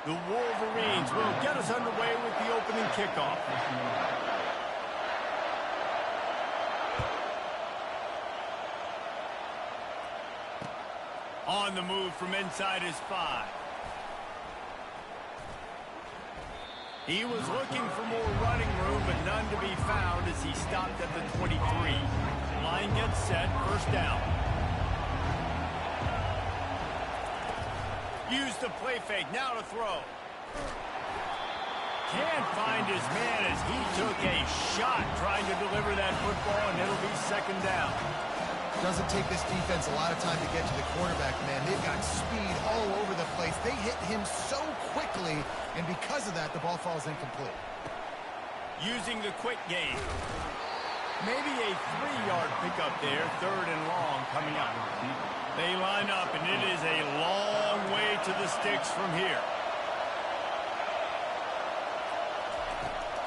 The Wolverines will get us underway with the opening kickoff. On the move from inside his 5. He was looking for more running room, but none to be found as he stopped at the 23. Line gets set, first down. Use the play fake, now to throw. Can't find his man as he took a shot trying to deliver that football, and it'll be second down. Doesn't take this defense a lot of time to get to the quarterback, man. They've got speed all over the place. They hit him so quickly, and because of that, the ball falls incomplete. Using the quick game. Maybe a 3-yard pickup there, third and long coming up. They line up, and it is a long way to the sticks from here.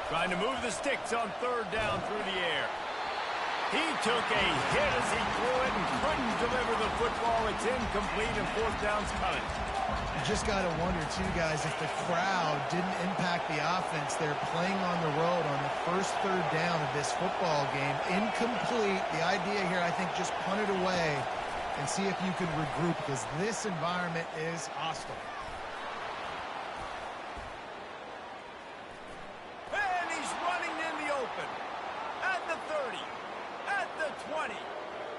Trying to move the sticks on third down through the air. He took a hit as he threw it and couldn't deliver the football. It's incomplete, and fourth down's coming. You just got to wonder, too, guys, if the crowd didn't impact the offense. They're playing on the road on the first third down of this football game. Incomplete. The idea here, I think, just punt it away and see if you can regroup, because this environment is hostile. And he's running in the open. At the 30. At the 20.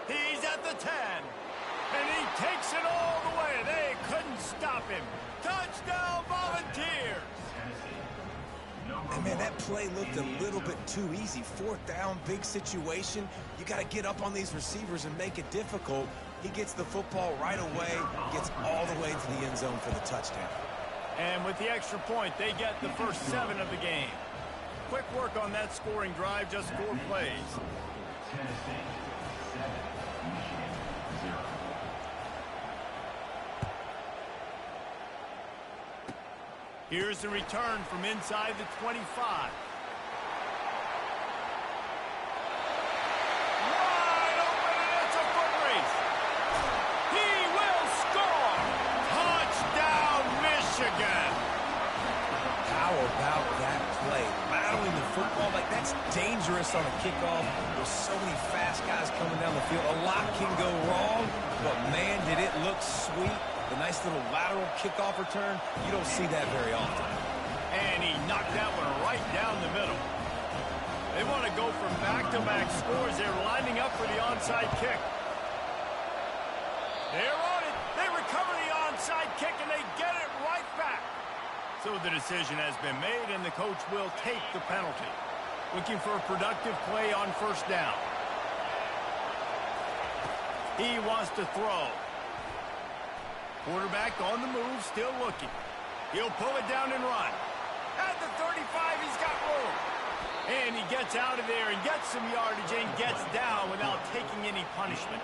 He's at the 10. And he takes it all the way. They couldn't stop him. Touchdown, Volunteers! And man, that play looked a little bit too easy. Fourth down, big situation. You got to get up on these receivers and make it difficult. He gets the football right away, gets all the way to the end zone for the touchdown. And with the extra point, they get the first 7 of the game. Quick work on that scoring drive, just 4 plays. Here's the return from inside the 25. Wide open, and it's a foot race. He will score. Touchdown, Michigan. How about that play? Battling the football, like that's dangerous on a kickoff. There's so many fast guys coming down the field. A lot can go wrong, but man, did it look sweet. The nice little lateral kickoff return, you don't see that very often. And he knocked that one right down the middle. They want to go from back-to-back scores. They're lining up for the onside kick. They're on it. They recover the onside kick, and they get it right back. So the decision has been made, and the coach will take the penalty. Looking for a productive play on first down. He wants to throw. Quarterback on the move, still looking. He'll pull it down and run. At the 35, he's got room. And he gets out of there and gets some yardage and gets down without taking any punishment.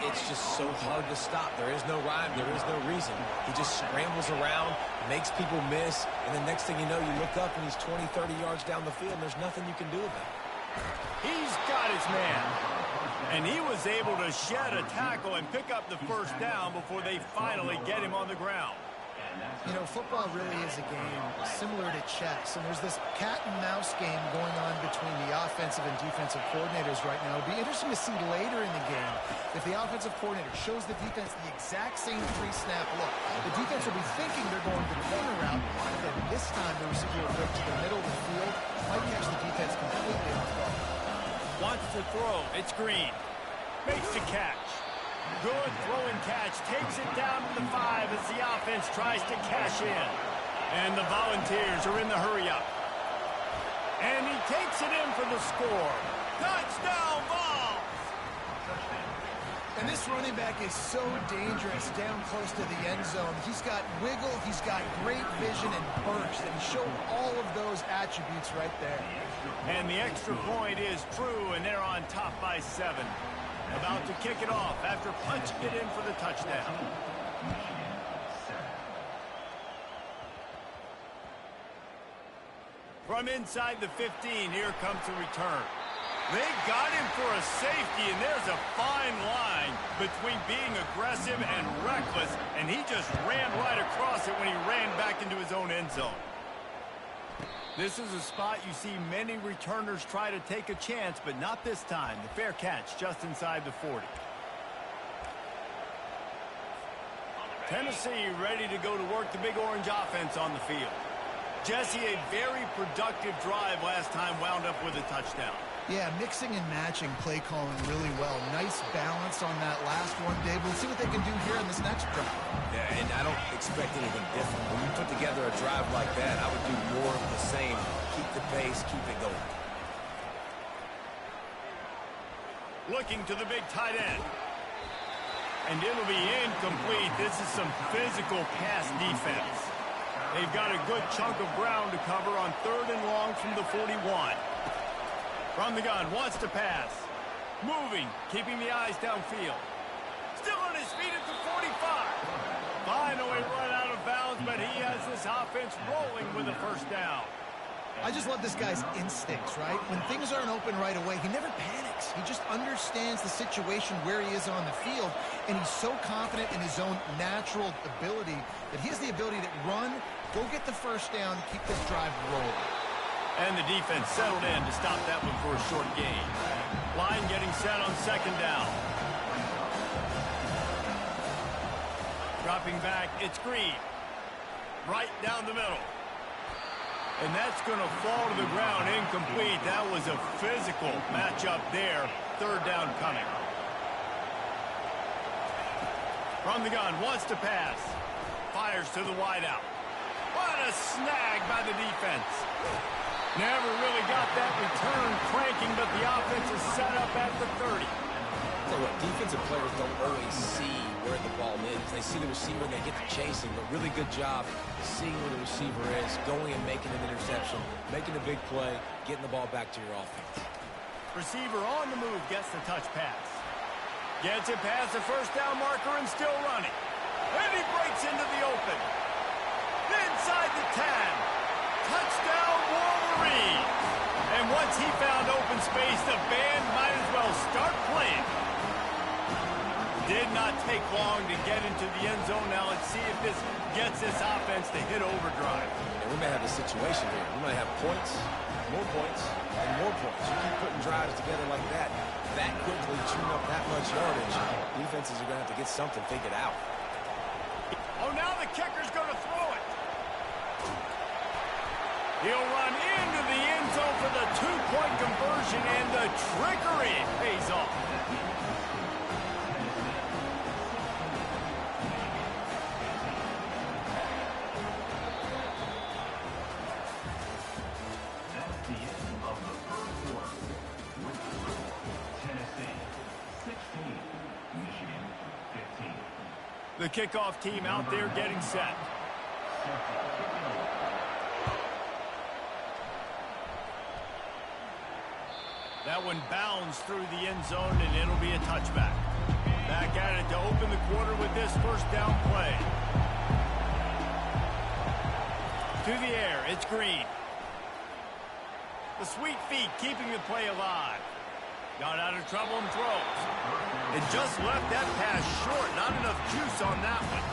It's just so hard to stop. There is no rhyme. There is no reason. He just scrambles around, makes people miss, and the next thing you know, you look up and he's 20, 30 yards down the field, and there's nothing you can do about it. He's got his man. And he was able to shed a tackle and pick up the first down before they finally get him on the ground. You know, football really is a game similar to chess, and there's this cat-and-mouse game going on between the offensive and defensive coordinators right now. It'll be interesting to see later in the game if the offensive coordinator shows the defense the exact same pre-snap look. The defense will be thinking they're going the corner route, but then this time the receiver will break to the middle of the field, might catch the defense completely off guard. Wants to throw. It's Green. Makes the catch. Good throwing catch. Takes it down to the 5 as the offense tries to cash in. And the Volunteers are in the hurry-up. And he takes it in for the score. Touchdown, Vols! And this running back is so dangerous down close to the end zone. He's got wiggle, he's got great vision and burst, and he showed all of those attributes right there. And the extra point is true, and they're on top by 7. About to kick it off after punching it in for the touchdown. From inside the 15, here comes the return. They got him for a safety, and there's a fine line between being aggressive and reckless, and he just ran right across it when he ran back into his own end zone. This is a spot you see many returners try to take a chance, but not this time. The fair catch just inside the 40. Tennessee ready to go to work the Big Orange offense on the field. Jesse, a very productive drive last time, wound up with a touchdown. Yeah, mixing and matching play calling really well. Nice balance on that last one, Dave. We'll see what they can do here in this next drive. Yeah, and I don't expect anything different. When you put together a drive like that, I would do more of the same. Keep the pace, keep it going. Looking to the big tight end. And it'll be incomplete. This is some physical pass defense. They've got a good chunk of ground to cover on 3rd and long from the 41. From the gun, wants to pass. Moving, keeping the eyes downfield. Still on his feet at the 45. Finally run out of bounds, but he has this offense rolling with a first down. I just love this guy's instincts, right? When things aren't open right away, he never panics. He just understands the situation where he is on the field, and he's so confident in his own natural ability that he has the ability to run, go get the first down, keep this drive rolling. And the defense settled in to stop that one for a short gain. Line getting set on 2nd down. Dropping back, it's Green. Right down the middle. And that's going to fall to the ground incomplete. That was a physical matchup there. 3rd down coming. From the gun, wants to pass. Fires to the wideout. What a snag by the defense. Never really got that return cranking, but the offense is set up at the 30. Tell you what, defensive players don't always see where the ball is. They see the receiver and they get to chasing, but really good job seeing where the receiver is, going and making an interception, making a big play, getting the ball back to your offense. Receiver on the move, gets the touch pass. Gets it past the first down marker and still running. And he breaks into the open. Inside the 10. Touchdown, Wolverine! And once he found open space, the band might as well start playing. Did not take long to get into the end zone. Now let's see if this gets this offense to hit overdrive. And we may have a situation here. We might have points, and more points. You keep putting drives together like that quickly, chewing up that much yardage. Defenses are going to have to get something figured out. Oh, now the kicker's going to throw it. He'll run into the end zone for the 2-point conversion, and the trickery pays off. That's the end of the first quarter. With the score, Tennessee 16, Michigan 15. The kickoff team out there getting set. That one bounds through the end zone, and it'll be a touchback. Back at it to open the quarter with this first down play. To the air, it's Green. The sweet feet keeping the play alive. Got out of trouble and throws. It just left that pass short. Not enough juice on that one.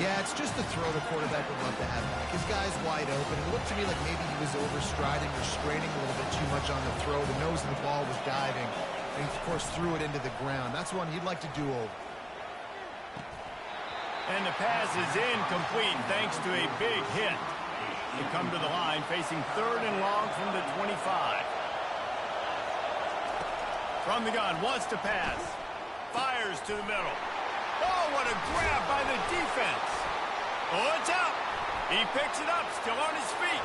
Yeah, it's just a throw the quarterback would love to have back. His guy's wide open. It looked to me like maybe he was overstriding or straining a little bit too much on the throw. The nose of the ball was diving. And he, of course, threw it into the ground. That's one he'd like to do over. And the pass is incomplete thanks to a big hit. They come to the line facing 3rd and long from the 25. From the gun, wants to pass. Fires to the middle. Oh, what a grab by the defense. Oh, it's out. He picks it up, still on his feet.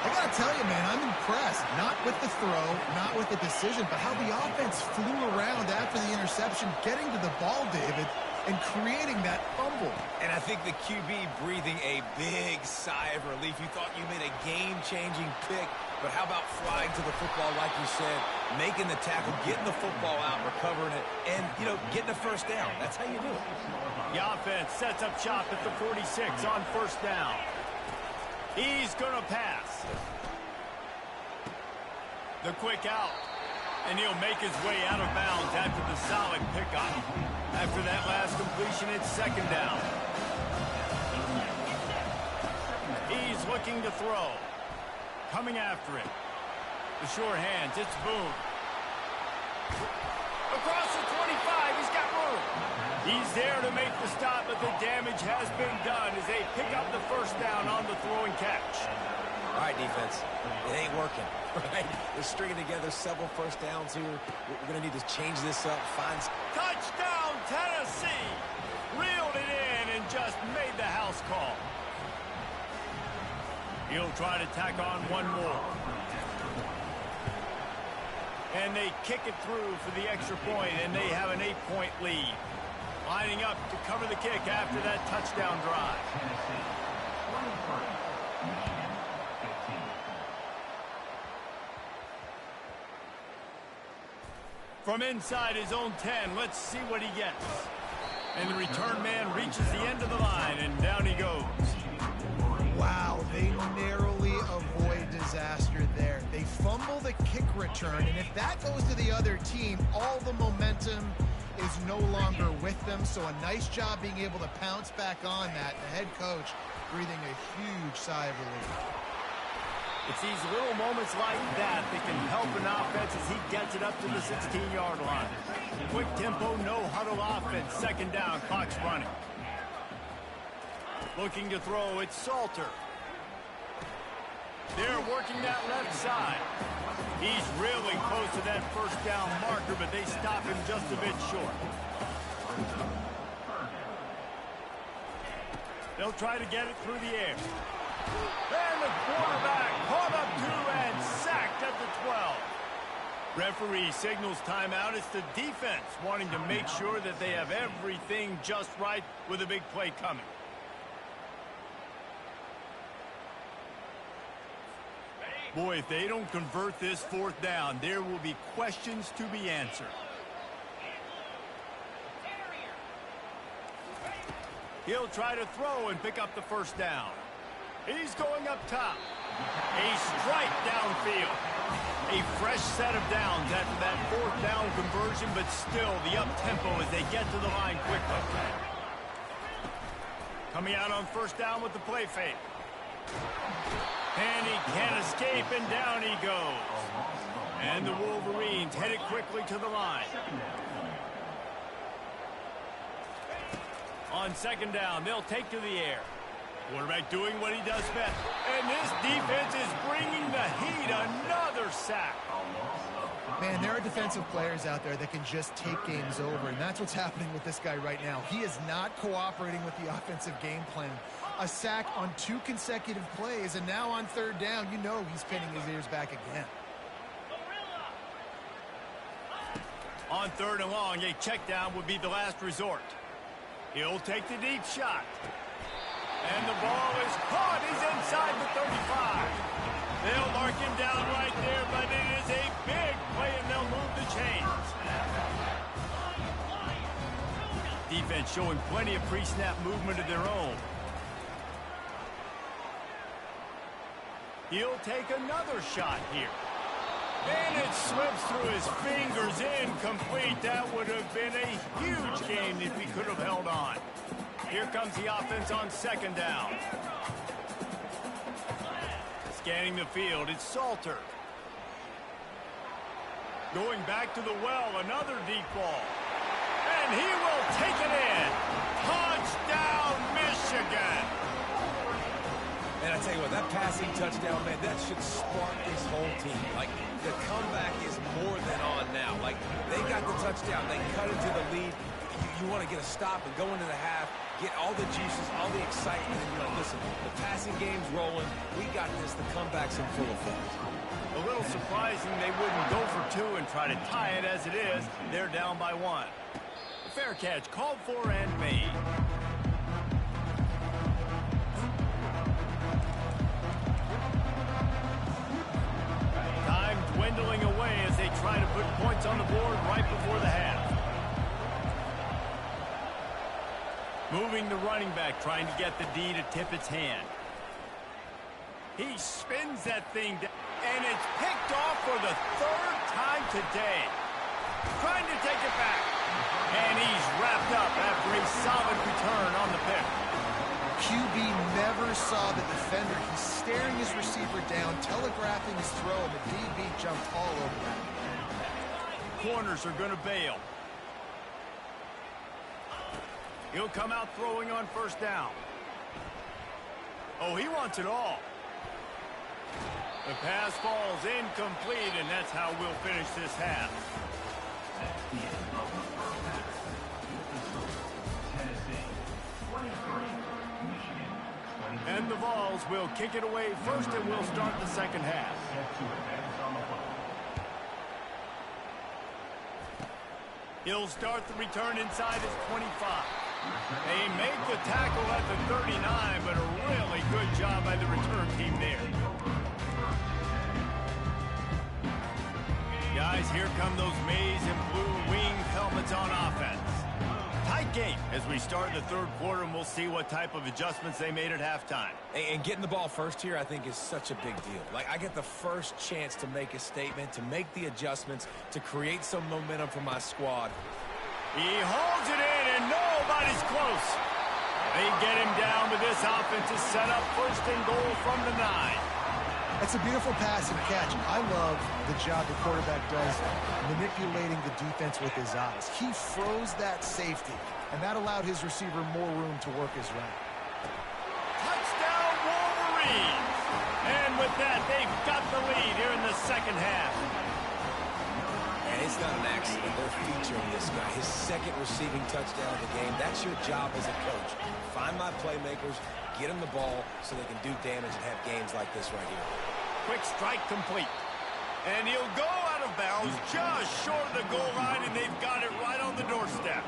I got to tell you, man, I'm impressed. Not with the throw, not with the decision, but how the offense flew around after the interception, getting to the ball, David, and creating that fumble. And I think the QB breathing a big sigh of relief. You thought you made a game-changing pick, but how about flying to the football, like you said, making the tackle, getting the football out, recovering it, and, getting a first down. That's how you do it. The offense sets up shop at the 46 on first down. He's going to pass. The quick out. And he'll make his way out of bounds after the solid pickup. After that last completion, it's second down. He's looking to throw. Coming after it. The short hands, it's Boone. Across the 25, he's got room. He's there to make the stop, but the damage has been done as they pick up the first down on the throwing catch. All right, defense, it ain't working, right? They're stringing together several first downs here. We're going to need to change this up. Touchdown, Tennessee! Reeled it in and just made the house call. He'll try to tack on one more. And they kick it through for the extra point, and they have an 8-point lead. Lining up to cover the kick after that touchdown drive. Tennessee, 23, Michigan, 15. From inside his own 10, let's see what he gets. And the return man reaches the end of the line, and down he goes. Wow, they narrowly avoid disaster there. They fumble the kick return, and if that goes to the other team, all the momentum is no longer with them. So a nice job being able to pounce back on that. The head coach breathing a huge sigh of relief. It's these little moments like that that can help an offense as he gets it up to the 16-yard line. Quick tempo, no huddle offense. Second down, clock's running. Looking to throw, it's Salter. They're working that left side. He's really close to that first down marker, but they stop him just a bit short. They'll try to get it through the air. And the quarterback caught up to and sacked at the 12. Referee signals timeout. It's the defense wanting to make sure that they have everything just right with a big play coming. Boy, if they don't convert this fourth down, there will be questions to be answered. He'll try to throw and pick up the first down. He's going up top. A strike downfield. A fresh set of downs after that fourth down conversion, but still the up-tempo as they get to the line quickly. Coming out on first down with the play fake. And he can't escape, and down he goes. And the Wolverines headed quickly to the line. On second down, they'll take to the air. Quarterback doing what he does best. And this defense is bringing the heat. Another sack. Man, there are defensive players out there that can just take games over, and that's what's happening with this guy right now. He is not cooperating with the offensive game plan. A sack on 2 consecutive plays, and now on third down, you know he's pinning his ears back again. On third and long, a check down would be the last resort. He'll take the deep shot. And the ball is caught. He's inside the 35. They'll mark him down right there, but it is a big play, and they'll move the chains. Defense showing plenty of pre-snap movement of their own. He'll take another shot here. And it slips through his fingers, incomplete. That would have been a huge game if he could have held on. Here comes the offense on second down. Scanning the field, it's Salter. Going back to the well, another deep ball. And he will take it in. Touchdown, Michigan. And I tell you what, that passing touchdown, man, that should spark this whole team. Like, the comeback is more than on now. Like, they got the touchdown. They cut into the lead. You want to get a stop and go into the half, get all the juices, all the excitement, and you're like, listen, the passing game's rolling. We got this. The comeback's in full effect. A little surprising they wouldn't go for 2 and try to tie it. As it is, they're down by 1. The fair catch called for and made. Time dwindling away as they try to put points on the board right before the half. Moving the running back, trying to get the D to tip its hand. He spins that thing down, And it's picked off for the third time today. Trying to take it back. And he's wrapped up after a solid return on the pick. QB never saw the defender. He's staring his receiver down, telegraphing his throw, and the DB jumped all over that. Corners are going to bail. He'll come out throwing on first down. Oh, he wants it all. The pass falls incomplete, and that's how we'll finish this half. That's the end of the first half. Tennessee 23, Michigan 23. And the Vols will kick it away first, and we'll start the second half. Set to advance on the play. He'll start the return inside his 25. They make the tackle at the 39, but a really good job by the return team there. Guys, here come those maize and blue winged helmets on offense. Tight game as we start the third quarter, and we'll see what type of adjustments they made at halftime. And getting the ball first here, I think, is such a big deal. Like, I get the first chance to make a statement, to make the adjustments, to create some momentum for my squad. He holds it in, and nobody's close. They get him down with this offensive setup, first and goal from the 9. That's a beautiful pass and catch. I love the job the quarterback does manipulating the defense with his eyes. He froze that safety, and that allowed his receiver more room to work his route. Touchdown, Wolverines! And with that, they've got the lead here in the second half. And it's not an accident. They're featuring this guy. His second receiving touchdown of the game. That's your job as a coach. Find my playmakers, get them the ball so they can do damage and have games like this right here. Quick strike complete. And he'll go out of bounds just short of the goal line, and they've got it right on the doorstep.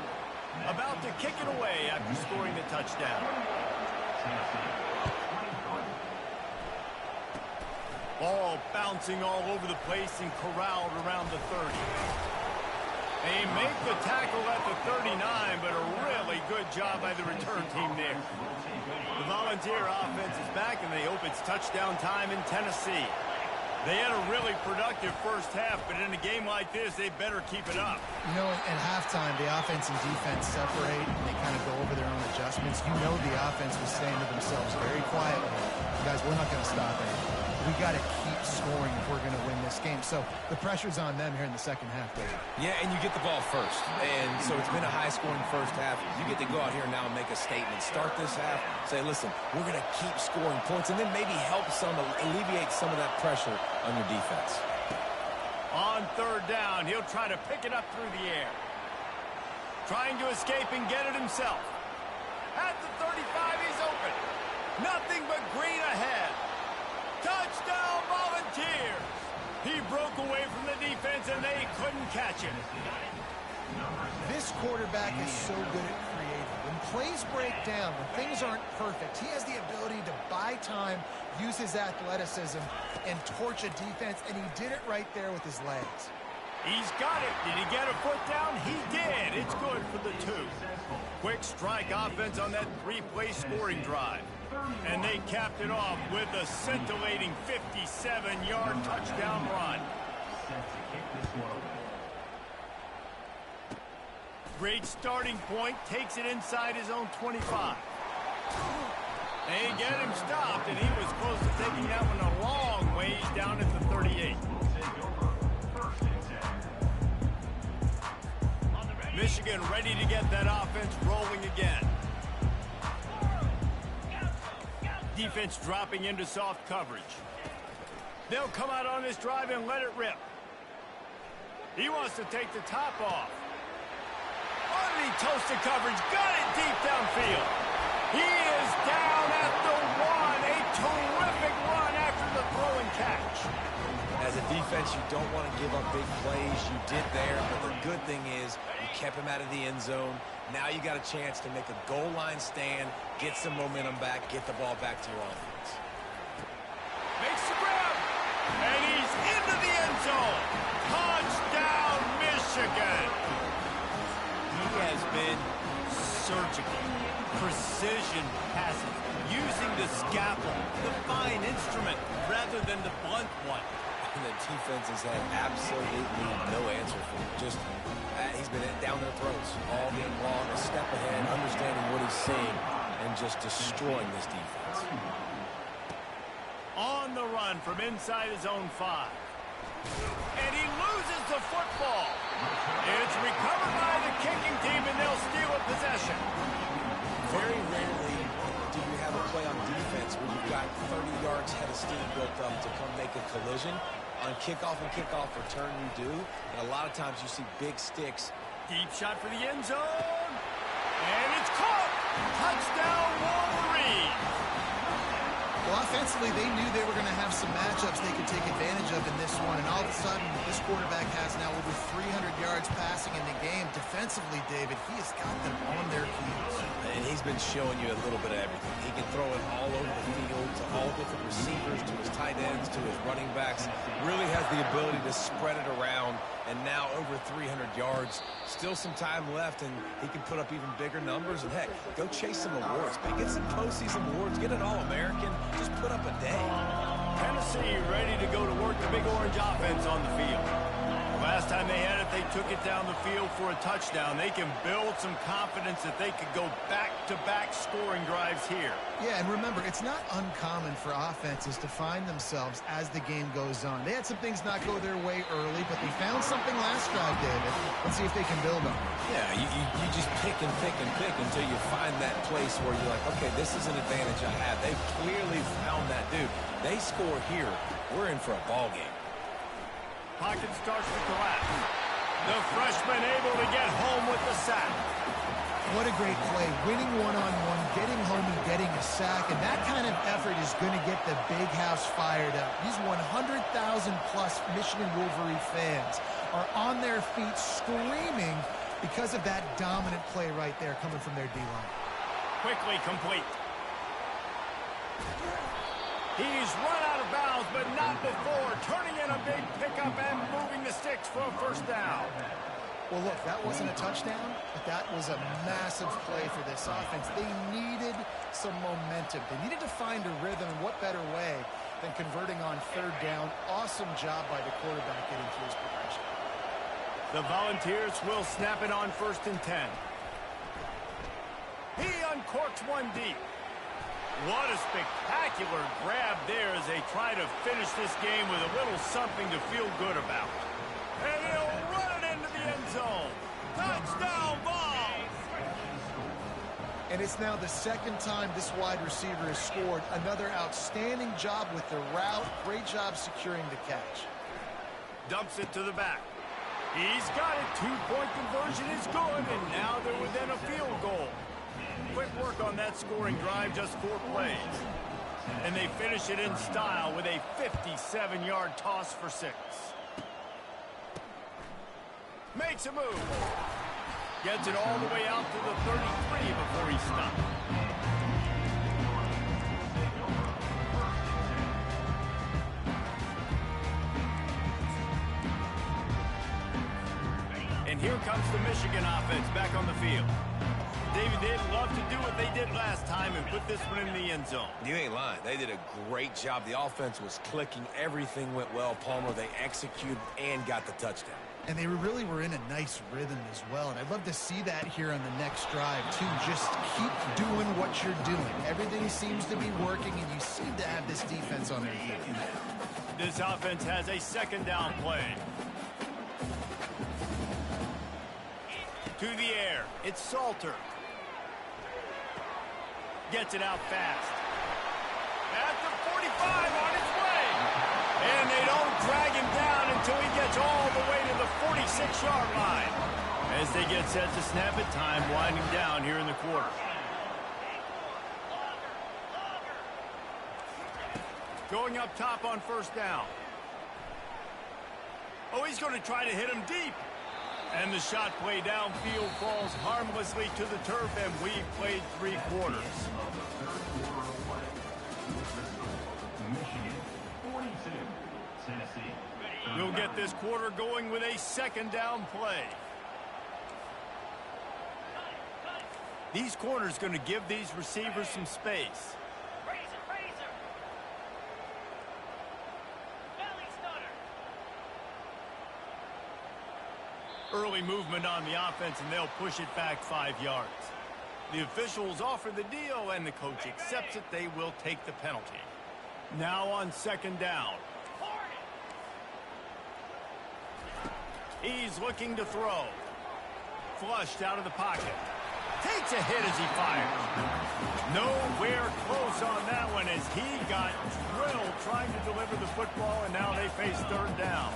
About to kick it away after scoring the touchdown. Ball bouncing all over the place and corralled around the 30. They make the tackle at the 39, but a really good job by the return team there. The Volunteer offense is back, and they hope it's touchdown time in Tennessee. They had a really productive first half, but in a game like this, they better keep it up. You know, at halftime, the offense and defense separate, and they kind of go over their own adjustments. You know the offense was saying to themselves very quietly, guys, we're not going to stop anything. We got to keep scoring if we're going to win this game. So the pressure's on them here in the second half, Dave. Yeah, and you get the ball first. And so it's been a high-scoring first half. You get to go out here now and make a statement. Start this half, say, listen, we're going to keep scoring points, and then maybe help alleviate some of that pressure on your defense. On third down, he'll try to pick it up through the air. Trying to escape and get it himself. At the 35, he's open. Nothing but green ahead. Touchdown, Volunteers! He broke away from the defense, and they couldn't catch him. This quarterback is so good at creating. When plays break down, when things aren't perfect, he has the ability to buy time, use his athleticism, and torch a defense, and he did it right there with his legs. He's got it. Did he get a foot down? He did. It's good for the 2. Quick strike offense on that 3-play scoring drive. And they capped it off with a scintillating 57-yard touchdown run. Great starting point. Takes it inside his own 25. They get him stopped, and he was close to taking that one a long ways down at the 38. Michigan ready to get that offense rolling again. Defense dropping into soft coverage. They'll come out on this drive and let it rip. He wants to take the top off. Utterly toasted coverage. Got it deep downfield. He is down at the 1. A terrific run after the throw and catch. As a defense, you don't want to give up big plays. You did there, but the good thing is you kept him out of the end zone. Now you got a chance to make a goal line stand, get some momentum back, get the ball back to your offense. Makes the grab, and he's into the end zone. Touchdown, Michigan. He has been surgical, precision passing, using the scalpel, the fine instrument, rather than the blunt one. And the defense has had absolutely no answer for him. Just, he's been down their throats all game long, a step ahead, understanding what he's seeing, and just destroying this defense. On the run from inside his own 5. And he loses the football. It's recovered by the kicking team, and they'll steal a possession. Very rarely do you have a play on defense where you've got 30 yards head of steam built up to come make a collision. On kickoff and kickoff return, you do. And a lot of times you see big sticks. Deep shot for the end zone. And it's caught. Touchdown, Wolverine. Well, offensively, they knew they were going to have some matchups they could take advantage of in this one, and all of a sudden, this quarterback has now over 300 yards passing in the game. Defensively, David, he has got them on their heels. And he's been showing you a little bit of everything. He can throw it all over the field to all different receivers, to his tight ends, to his running backs. Really has the ability to spread it around, and now over 300 yards. Still some time left, and he can put up even bigger numbers. And, heck, go chase some awards. Man, get some postseason awards. Get an All-American. Just put up a day. Tennessee ready to go to work the Big Orange offense on the field. Last time they had it, they took it down the field for a touchdown. They can build some confidence that they could go back-to-back scoring drives here. Yeah, and remember, it's not uncommon for offenses to find themselves as the game goes on. They had some things not go their way early, but they found something last drive, David. Let's see if they can build on it. Yeah, you just pick and pick and pick until you find that place where you're like, okay, this is an advantage I have. They've clearly found that, dude. They score here, we're in for a ball game. Pocket starts to collapse. The freshman able to get home with the sack. What a great play. Winning one-on-one, getting home and getting a sack, and that kind of effort is going to get the big house fired up. These 100,000-plus Michigan Wolverine fans are on their feet screaming because of that dominant play right there coming from their D-line. Quickly complete. He's run out of bounds, but not before. Turning in a big pickup and moving the sticks for a first down. Well, look, that wasn't a touchdown, but that was a massive play for this offense. They needed some momentum. They needed to find a rhythm, and what better way than converting on third down. Awesome job by the quarterback getting through his progression. The Volunteers will snap it on 1st and 10. He uncorks one deep. What a spectacular grab there as they try to finish this game with a little something to feel good about. And he'll run it into the end zone. Touchdown, Vols! And it's now the second time this wide receiver has scored. Another outstanding job with the route. Great job securing the catch. Dumps it to the back. He's got it. 2-point conversion is good, and now they're within a field goal. Quick work on that scoring drive, just 4 plays. And they finish it in style with a 57-yard toss for 6. Makes a move. Gets it all the way out to the 33 before he stops. And here comes the Michigan offense back on the field. David, they'd love to do what they did last time and put this one in the end zone. You ain't lying. They did a great job. The offense was clicking. Everything went well, Palmer. They executed and got the touchdown. And they really were in a nice rhythm as well. And I'd love to see that here on the next drive, too. Just keep doing what you're doing. Everything seems to be working, and you seem to have this defense on their feet. This offense has a 2nd down play. To the air. It's Salter. Gets it out fast. At the 45 on its way. And they don't drag him down until he gets all the way to the 46-yard line. As they get set to snap it, time winding down here in the quarter. Going up top on 1st down. Oh, he's going to try to hit him deep. And the shot play downfield falls harmlessly to the turf, and we've played 3 quarters. Michigan 42, Tennessee. We'll get this quarter going with a 2nd down play. These corners going to give these receivers some space. Early movement on the offense, and they'll push it back 5 yards. The officials offer the deal, and the coach accepts it. They will take the penalty. Now on second down. He's looking to throw. Flushed out of the pocket. Takes a hit as he fires. Nowhere close on that one as he got drilled trying to deliver the football, and now they face third down.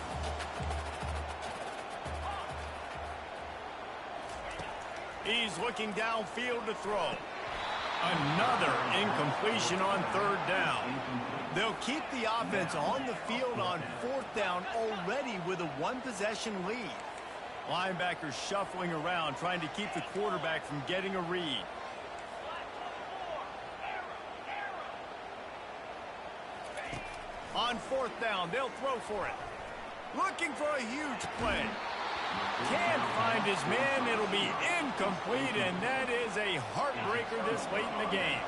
He's looking downfield to throw. Another incompletion on third down. They'll keep the offense on the field on fourth down already with a one-possession lead. Linebackers shuffling around, trying to keep the quarterback from getting a read. On fourth down, they'll throw for it. Looking for a huge play. Can't find his man. It'll be incomplete, and that is a heartbreaker this late in the game.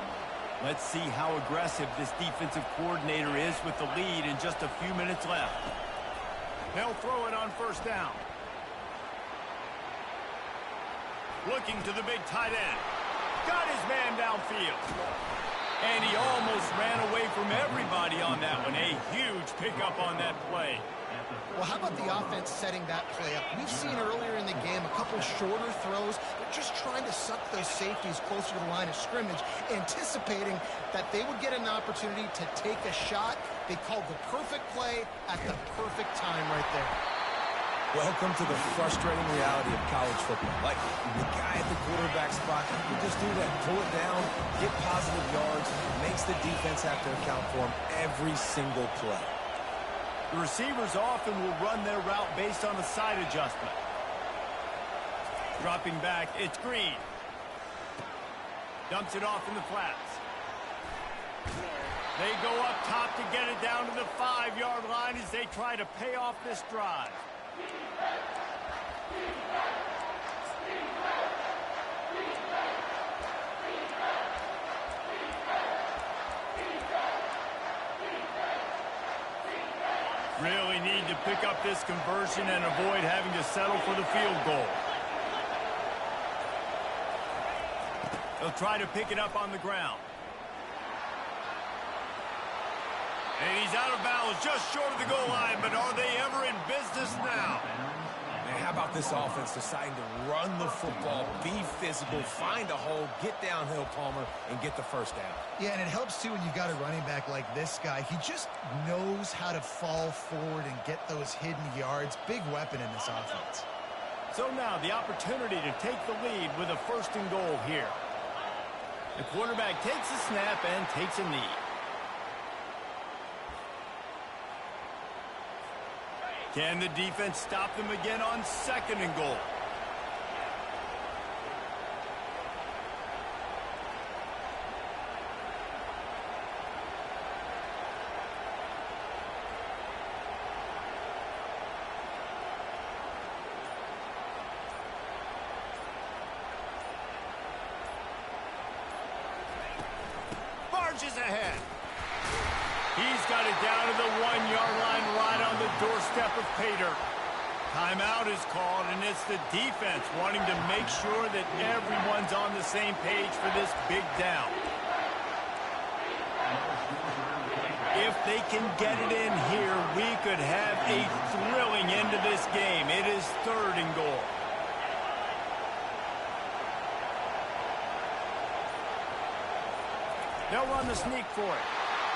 Let's see how aggressive this defensive coordinator is with the lead and just a few minutes left. They'll throw it on first down. Looking to the big tight end. Got his man downfield. And he almost ran away from everybody on that one. A huge pickup on that play. Well, how about the offense setting that play up? We've seen earlier in the game a couple shorter throws. They're just trying to suck those safeties closer to the line of scrimmage, anticipating that they would get an opportunity to take a shot. They called the perfect play at the perfect time right there. Welcome to the frustrating reality of college football. Like, the guy at the quarterback spot, you just do that. Pull it down, get positive yards, makes the defense have to account for him every single play. The receivers often will run their route based on a side adjustment. Dropping back, it's Green. Dumps it off in the flats. They go up top to get it down to the 5-yard line as they try to pay off this drive. Really need to pick up this conversion and avoid having to settle for the field goal. They'll try to pick it up on the ground. And he's out of bounds just short of the goal line, but are they ever in business now? Man, how about this offense deciding to run the football, be physical, find a hole, get downhill, Palmer, and get the first down? Yeah, and it helps, too, when you've got a running back like this guy. He just knows how to fall forward and get those hidden yards. Big weapon in this offense. So now the opportunity to take the lead with a first and goal here. The quarterback takes a snap and takes a knee. Can the defense stop them again on second and goal? Barges ahead. He's got it down to the 1-yard line right on the doorstep of Pater. Timeout is called, and it's the defense wanting to make sure that everyone's on the same page for this big down. If they can get it in here, we could have a thrilling end to this game. It is third and goal. They'll run the sneak for it.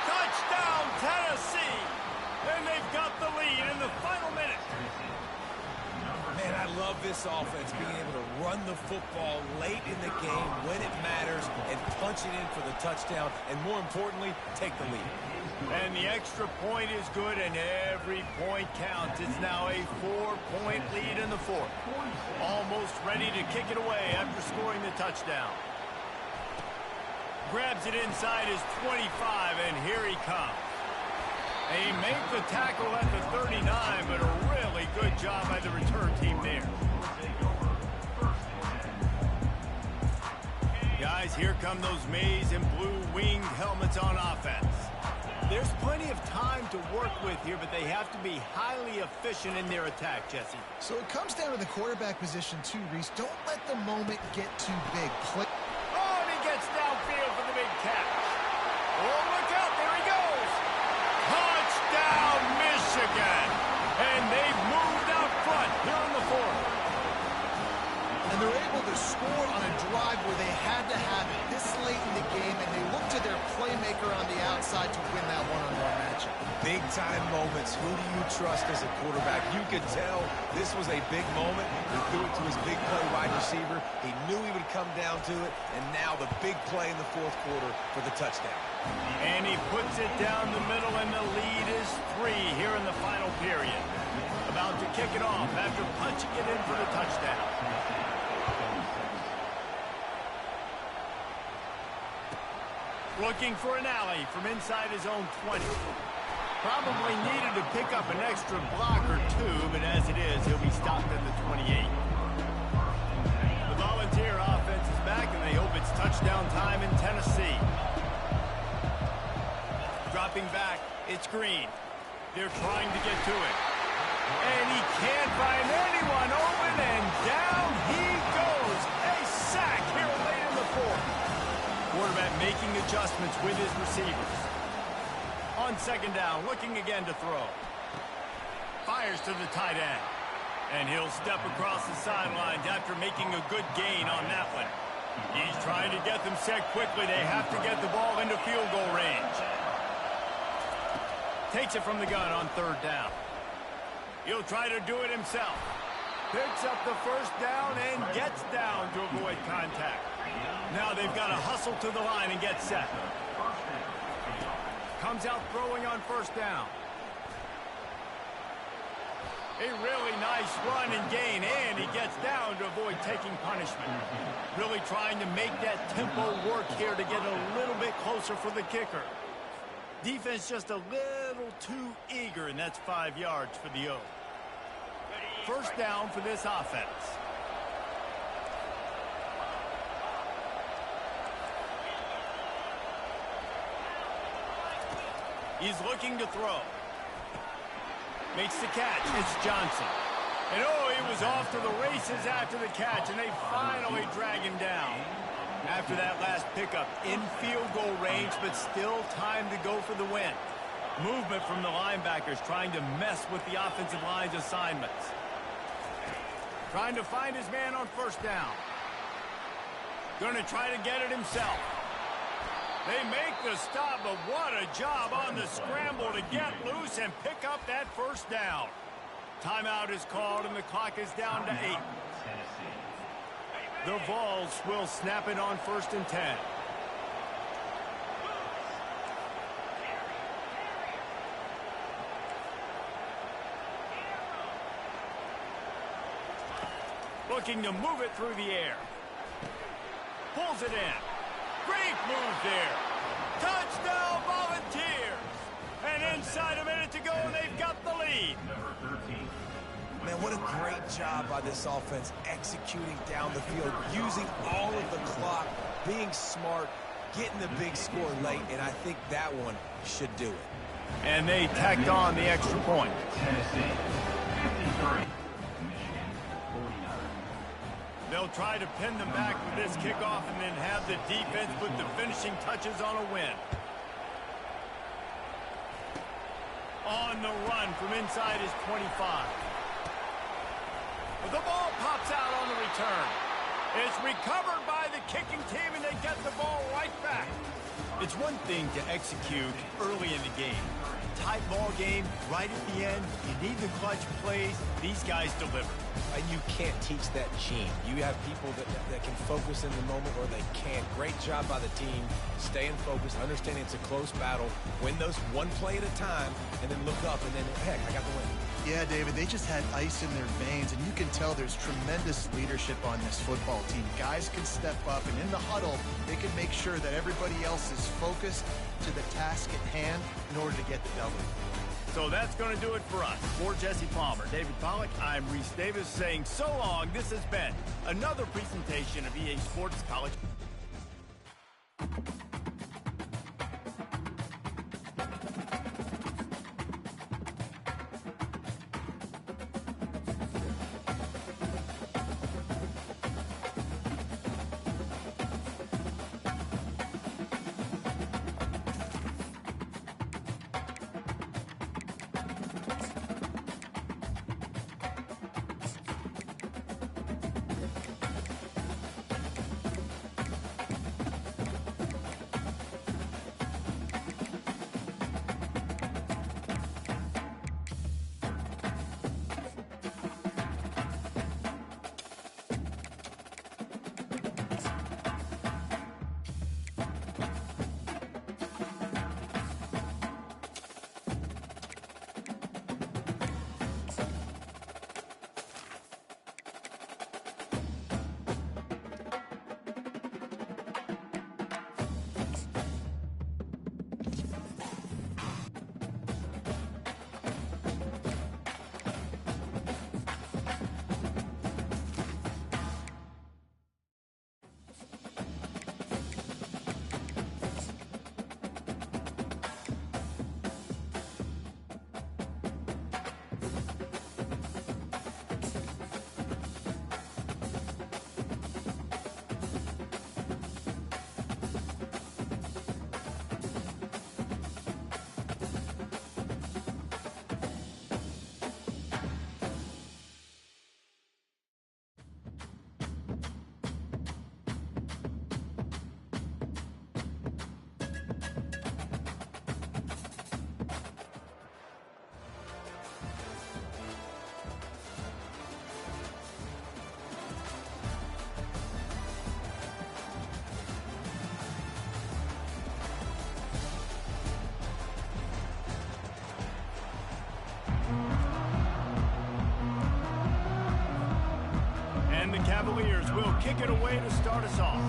Touchdown, Tennessee! And they've got the lead in the final minute. Man, I love this offense, being able to run the football late in the game when it matters and punch it in for the touchdown, and more importantly, take the lead. And the extra point is good, and every point counts. It's now a 4-point lead in the fourth. Almost ready to kick it away after scoring the touchdown. Grabs it inside his 25, and here he comes. They make the tackle at the 39, but a really good job by the return team there. Guys, here come those maize and blue winged helmets on offense. There's plenty of time to work with here, but they have to be highly efficient in their attack, Jesse. So it comes down to the quarterback position too, Reese. Don't let the moment get too big. Oh, and he gets downfield for the big catch. Oh, look out, there he goes. Touchdown, Michigan. And they've moved out front here in the fourth. And they're able to score on a drive where they had to have it this late in the game, and they look to their playmaker on the outside to win that one-on-one matchup. Big-time moments. Who do you trust as a quarterback? You could tell this was a big moment. He threw it to his big play wide receiver. He knew he would come down to it, and now the big play in the fourth quarter for the touchdown. And he puts it down the middle, and the lead is 3 here in the final period. About to kick it off after punching it in for the touchdown. Looking for an alley from inside his own 20. Probably needed to pick up an extra block or 2, but as it is, he'll be stopped at the 28. The Volunteer offense is back, and they hope it's touchdown time in Tennessee. Dropping back, it's Green. They're trying to get to it. And he can't find anyone open, and down he goes. A sack here late in the fourth. Quarterback making adjustments with his receivers. On second down, looking again to throw. Fires to the tight end. And he'll step across the sidelines after making a good gain on that one. He's trying to get them set quickly. They have to get the ball into field goal range. Takes it from the gun on third down. He'll try to do it himself. Picks up the first down and gets down to avoid contact. Now they've got to hustle to the line and get set. Comes out throwing on first down. A really nice run and gain, and he gets down to avoid taking punishment. Really trying to make that tempo work here to get a little bit closer for the kicker. Defense just a little too eager, and that's 5 yards for the O. First down for this offense. He's looking to throw. Makes the catch. It's Johnson. And oh, he was off to the races after the catch, and they finally drag him down. After that last pickup, in field goal range, but still time to go for the win. Movement from the linebackers trying to mess with the offensive line's assignments. Trying to find his man on first down. Going to try to get it himself. They make the stop, but what a job on the scramble to get loose and pick up that first down. Timeout is called, and the clock is down to 8. The Vols will snap it on 1st and 10. Looking to move it through the air. Pulls it in. Great move there. Touchdown Volunteers. And inside a minute to go, and they've got the lead. Man, what a great job by this offense executing down the field, using all of the clock, being smart, getting the big score late, and I think that one should do it. And they tacked on the extra point. Tennessee, 53. Michigan, 49. They'll try to pin them back with this kickoff and then have the defense put the finishing touches on a win. On the run from inside his 25. The ball pops out on the return. It's recovered by the kicking team, and they get the ball right back. It's one thing to execute early in the game. Tight ball game, right at the end. You need the clutch plays. These guys deliver. And you can't teach that gene. You have people that can focus in the moment or they can't. Great job by the team, staying focused, understanding it's a close battle, win those one play at a time, and then look up, and then, heck, I got the win. Yeah, David, they just had ice in their veins, and you can tell there's tremendous leadership on this football team. Guys can step up, and in the huddle, they can make sure that everybody else is focused to the task at hand in order to get the W. So that's going to do it for us. For Jesse Palmer, David Pollack, I'm Reese Davis saying so long. This has been another presentation of EA Sports College. And the Cavaliers will kick it away to start us off.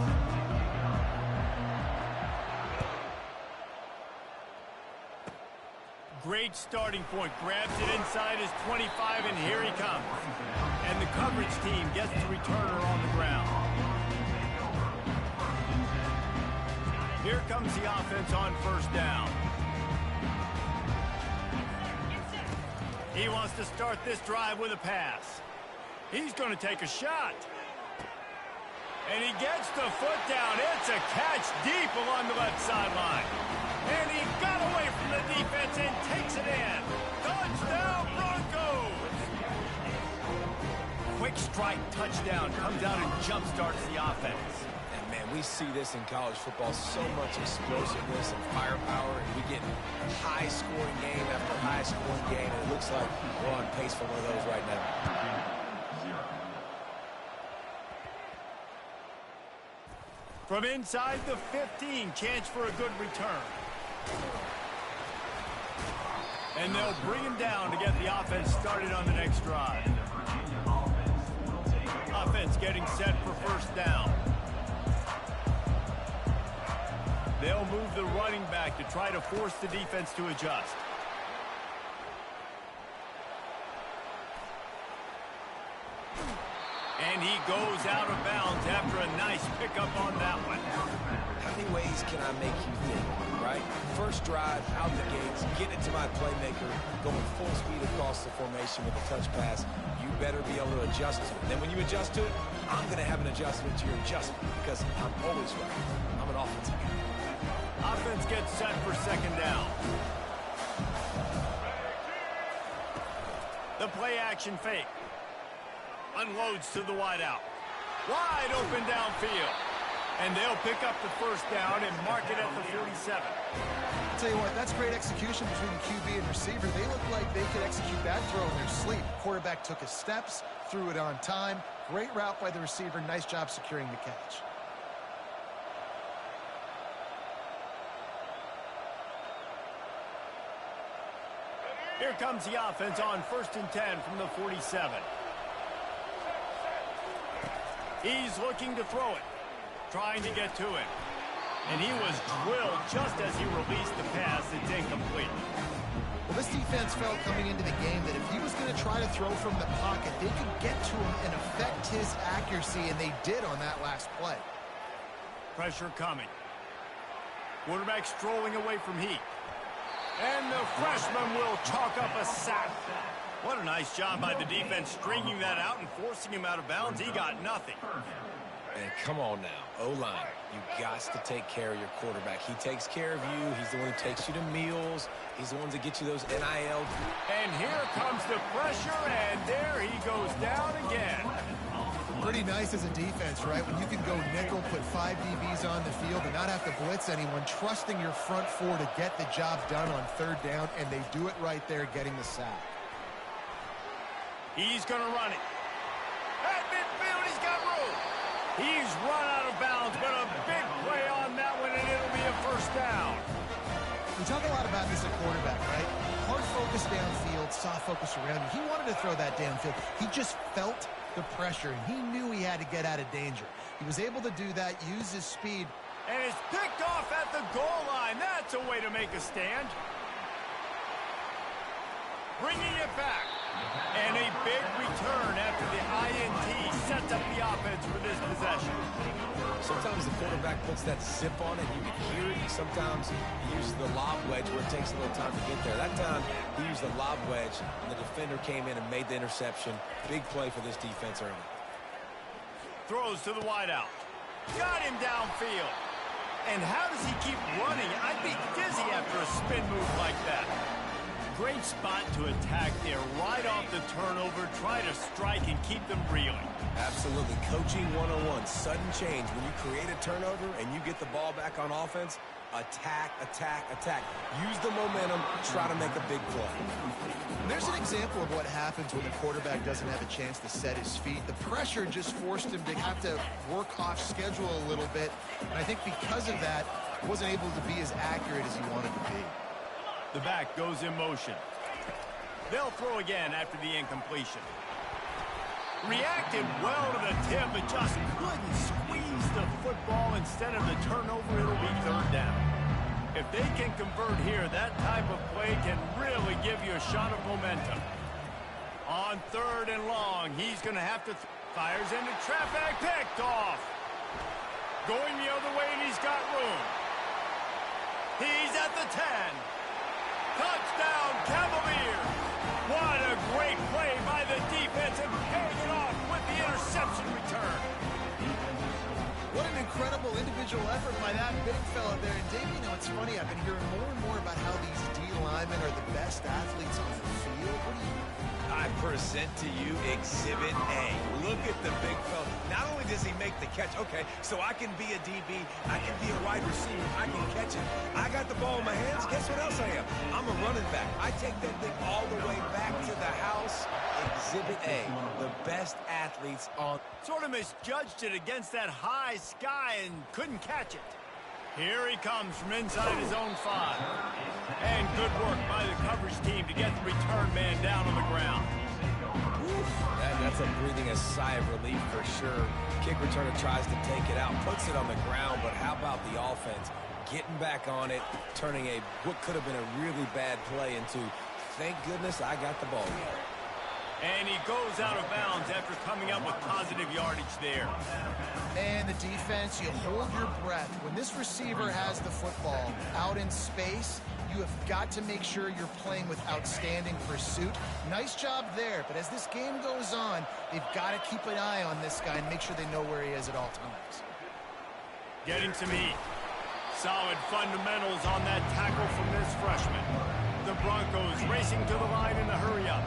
Great starting point. Grabs it inside his 25, and here he comes. And the coverage team gets the returner on the ground. Here comes the offense on first down. He wants to start this drive with a pass. He's going to take a shot. And he gets the foot down. It's a catch deep along the left sideline. And he got away from the defense and takes it in. Touchdown, Broncos! Quick strike touchdown comes out and jumpstarts the offense. And, man, we see this in college football, so much explosiveness and firepower, and we get high-scoring game after high-scoring game, and it looks like we're on pace for one of those right now. From inside the 15, chance for a good return. And they'll bring him down to get the offense started on the next drive. Offense getting set for first down. They'll move the running back to try to force the defense to adjust. And he goes out of bounds after a nice pickup on that one. How many ways can I make you think, right? First drive, out the gates, getting it to my playmaker, going full speed across the formation with a touch pass. You better be able to adjust to it. Then when you adjust to it, I'm going to have an adjustment to your adjustment because I'm always right. I'm an offensive guy. Offense gets set for second down. The play action fake. Unloads to the wideout. Wide open downfield. And they'll pick up the first down and mark it at the 47. I'll tell you what, that's great execution between the QB and receiver. They look like they could execute that throw in their sleep. Quarterback took his steps, threw it on time. Great route by the receiver. Nice job securing the catch. Here comes the offense on 1st and 10 from the 47. He's looking to throw it, trying to get to it. And he was drilled just as he released the pass. It's incomplete. Well, this defense felt coming into the game that if he was going to try to throw from the pocket, they could get to him and affect his accuracy, and they did on that last play. Pressure coming. Quarterback strolling away from heat. And the freshman will chalk up a sack. What a nice job by the defense stringing that out and forcing him out of bounds. He got nothing. And come on now, O-line, you got to take care of your quarterback. He takes care of you. He's the one who takes you to meals. He's the one that gets you those NIL. And here comes the pressure, and there he goes down again. Pretty nice as a defense, right? When you can go nickel, put 5 DBs on the field and not have to blitz anyone, trusting your front four to get the job done on third down, and they do it right there, getting the sack. He's going to run it. At midfield, he's got room. He's run out of bounds, but a big play on that one, and it'll be a first down. We talk a lot about this at quarterback, right? Hard focus downfield, soft focus around you. He wanted to throw that downfield. He just felt the pressure, and he knew he had to get out of danger. He was able to do that, use his speed. And it's picked off at the goal line. That's a way to make a stand. Bringing it back. And a big return after the INT sets up the offense for this possession. Sometimes the quarterback puts that zip on it. You can hear it. Sometimes he uses the lob wedge where it takes a little time to get there. That time, he used the lob wedge, and the defender came in and made the interception. Big play for this defense early. Throws to the wideout. Got him downfield. And how does he keep running? I'd be dizzy after a spin move like that. Great spot to attack there, right off the turnover, try to strike and keep them reeling. Absolutely. Coaching 101, sudden change. When you create a turnover and you get the ball back on offense, attack, attack, attack. Use the momentum, try to make a big play. There's an example of what happens when the quarterback doesn't have a chance to set his feet. The pressure just forced him to have to work off schedule a little bit. And I think because of that, he wasn't able to be as accurate as he wanted to be. The back goes in motion. They'll throw again after the incompletion. Reacted well to the tip, but just couldn't squeeze the football. Instead of the turnover, it'll be third down. If they can convert here, that type of play can really give you a shot of momentum. On third and long, he's going to have to fires into traffic, picked off. Going the other way, and he's got room. He's at the 10. Touchdown, Cavaliers. What a great play by the defense and paying it off with the interception return. What an incredible individual effort by that big fella there. And Dave, you know, it's funny, I've been hearing more and more about how these D linemen are the best athletes on the field. What do you... I present to you Exhibit A. Look at the big fella. Not only does he make the catch, okay, so I can be a DB, I can be a wide receiver, I can catch it. I got the ball in my hands, guess what else I am? I'm a running back. I take that thing all the way back to the house. Exhibit A, the best athletes on... Sort of misjudged it against that high sky and couldn't catch it. Here he comes from inside his own 5. And good work by the coverage team to get the return man down on the ground. That's a breathing a sigh of relief for sure. Kick returner tries to take it out, puts it on the ground, but how about the offense getting back on it, turning what could have been a really bad play into, thank goodness I got the ball here. And he goes out of bounds after coming up with positive yardage there. And the defense, you hold your breath. When this receiver has the football out in space, you have got to make sure you're playing with outstanding pursuit. Nice job there, but as this game goes on, they've got to keep an eye on this guy and make sure they know where he is at all times. Getting some heat. Solid fundamentals on that tackle from this freshman. The Broncos racing to the line in a hurry-up.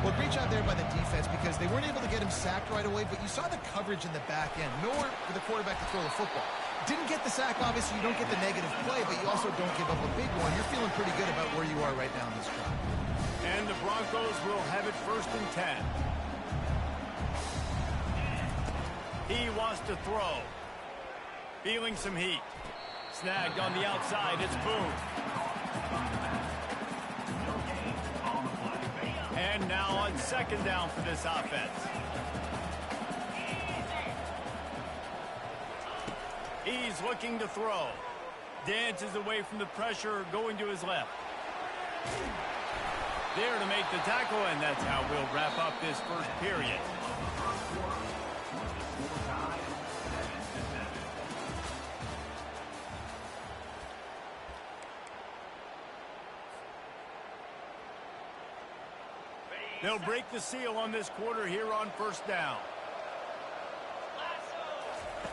Well, great job there by the defense because they weren't able to get him sacked right away, but you saw the coverage in the back end. Nowhere for the quarterback to throw the football. Didn't get the sack, obviously. You don't get the negative play, but you also don't give up a big one. You're feeling pretty good about where you are right now in this drive. And the Broncos will have it 1st and 10. He wants to throw. Feeling some heat. Snagged on the outside. It's Boone. And now on 2nd down for this offense. He's looking to throw. Dances away from the pressure, going to his left. There to make the tackle, and that's how we'll wrap up this first period. They'll break the seal on this quarter here on 1st down.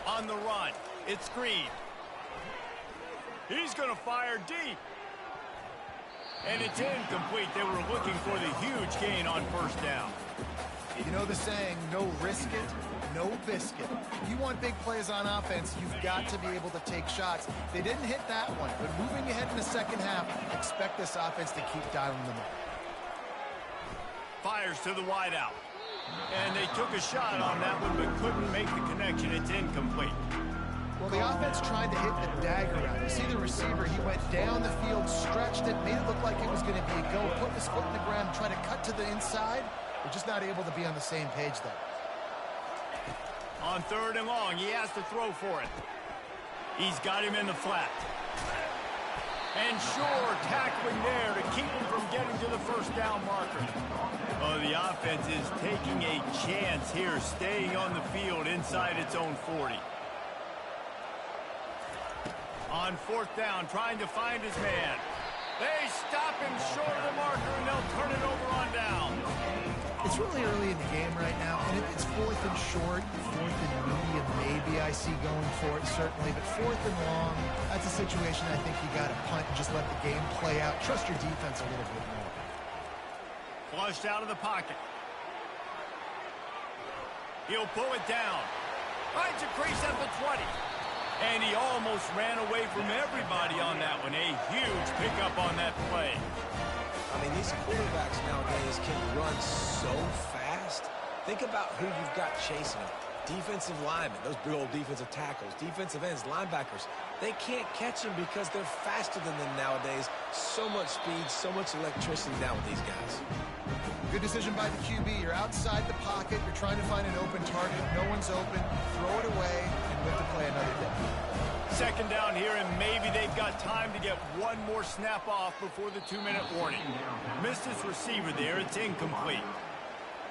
On the run, it's Green. He's going to fire deep. And it's incomplete. They were looking for the huge gain on 1st down. You know the saying, no risk it, no biscuit. If you want big plays on offense, you've got to be able to take shots. They didn't hit that one, but moving ahead in the 2nd half, expect this offense to keep dialing them up. Fires to the wideout. And they took a shot on that one, but couldn't make the connection. It's incomplete. Well, the offense tried to hit the dagger route. You see the receiver, he went down the field, stretched it, made it look like it was going to be a go, put his foot in the ground, tried to cut to the inside. They're just not able to be on the same page there. On 3rd and long, he has to throw for it. He's got him in the flat. And sure, tackling there to keep him from getting to the 1st down marker. Oh, the offense is taking a chance here, staying on the field inside its own 40. On 4th down, trying to find his man. They stop him short of the marker, and they'll turn it over on down. It's really early in the game right now, and if it's 4th and short, 4th and medium, maybe I see going for it, certainly. But 4th and long, that's a situation I think you got to punt and just let the game play out. Trust your defense a little bit more. Flushed out of the pocket. He'll pull it down. Finds a crease at the 20. And he almost ran away from everybody on that one. A huge pickup on that play. I mean, these quarterbacks nowadays can run so fast. Think about who you've got chasing them. Defensive linemen, those big old defensive tackles, defensive ends, linebackers. They can't catch them because they're faster than them nowadays. So much speed, so much electricity down with these guys. Good decision by the QB. You're outside the pocket. You're trying to find an open target. No one's open. Throw it away and live to play another day. Second down here, and maybe they've got time to get one more snap off before the 2-minute warning. Missed his receiver there. It's incomplete.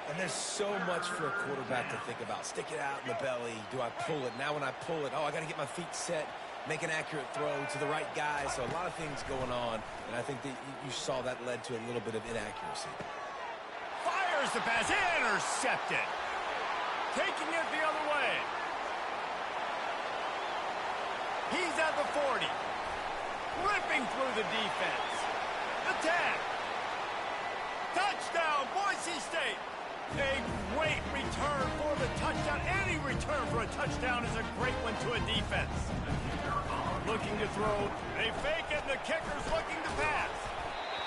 And there's so much for a quarterback to think about. Stick it out in the belly. Do I pull it? Now when I pull it, oh, I got to get my feet set, make an accurate throw to the right guy. So a lot of things going on, and I think that you saw that led to a little bit of inaccuracy. Fires the pass, intercepted. Taking it the other way. He's at the 40. Ripping through the defense. The 10. Touchdown, Boise State. A great return for the touchdown. Any return for a touchdown is a great one to a defense. Looking to throw. They fake it, and the kicker's looking to pass.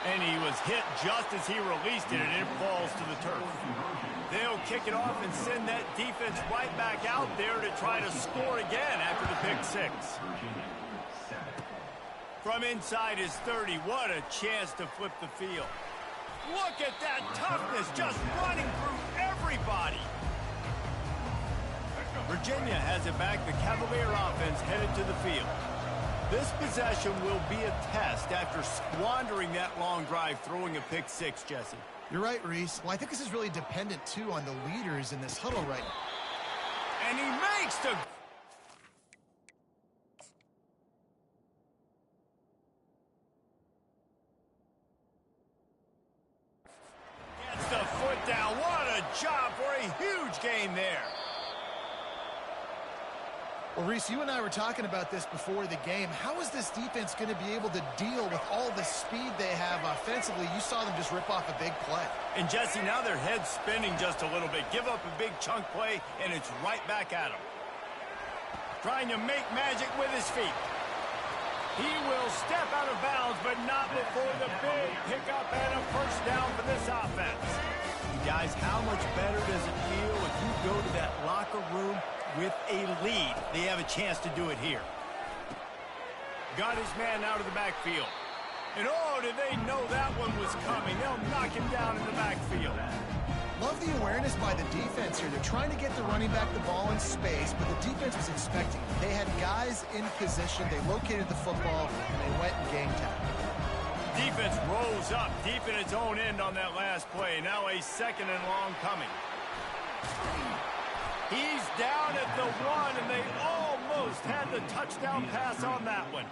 And he was hit just as he released it, and it falls to the turf. They'll kick it off and send that defense right back out there to try to score again after the pick six. From inside his 30, what a chance to flip the field. Look at that toughness, just running through everybody. Virginia has it back. The Cavalier offense headed to the field. This possession will be a test after squandering that long drive, throwing a pick six, Jesse. You're right, Reese. Well, I think this is really dependent, too, on the leaders in this huddle right now. And he makes the... Gets the foot down. What a job for a huge gain there. Well, Reese, you and I were talking about this before the game. How is this defense going to be able to deal with all the speed they have offensively? You saw them just rip off a big play. And, Jesse, now their head's spinning just a little bit. Give up a big chunk play, and it's right back at him. Trying to make magic with his feet. He will step out of bounds, but not before the big pickup and a first down for this offense. You guys, how much better does it feel if you go to that locker room with a lead? They have a chance to do it here. Got his man out of the backfield. And oh, did they know that one was coming. They'll knock him down in the backfield. Love the awareness by the defense here. They're trying to get the running back the ball in space, but the defense was expecting it. They had guys in position. They located the football, and they went and game tackled. Defense rose up deep in its own end on that last play. Now a second and long coming. He's down at the 1, and they almost had the touchdown pass on that one.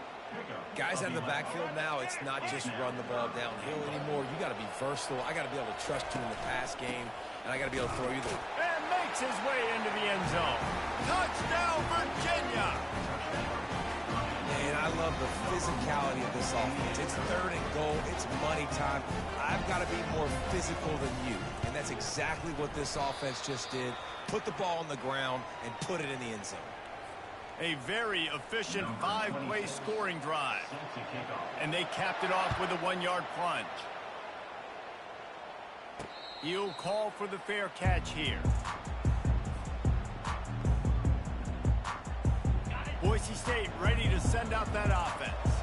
Guys out of the backfield now, it's not just run the ball downhill anymore. You got to be versatile. I got to be able to trust you in the pass game, and I got to be able to throw you the... And makes his way into the end zone. Touchdown, Virginia! And I love the physicality of this offense. It's third and goal. It's money time. I've got to be more physical than you, and that's exactly what this offense just did. Put the ball on the ground and put it in the end zone. A very efficient 5-play scoring drive. And they capped it off with a 1-yard plunge. He'll call for the fair catch here. Boise State ready to send out that offense.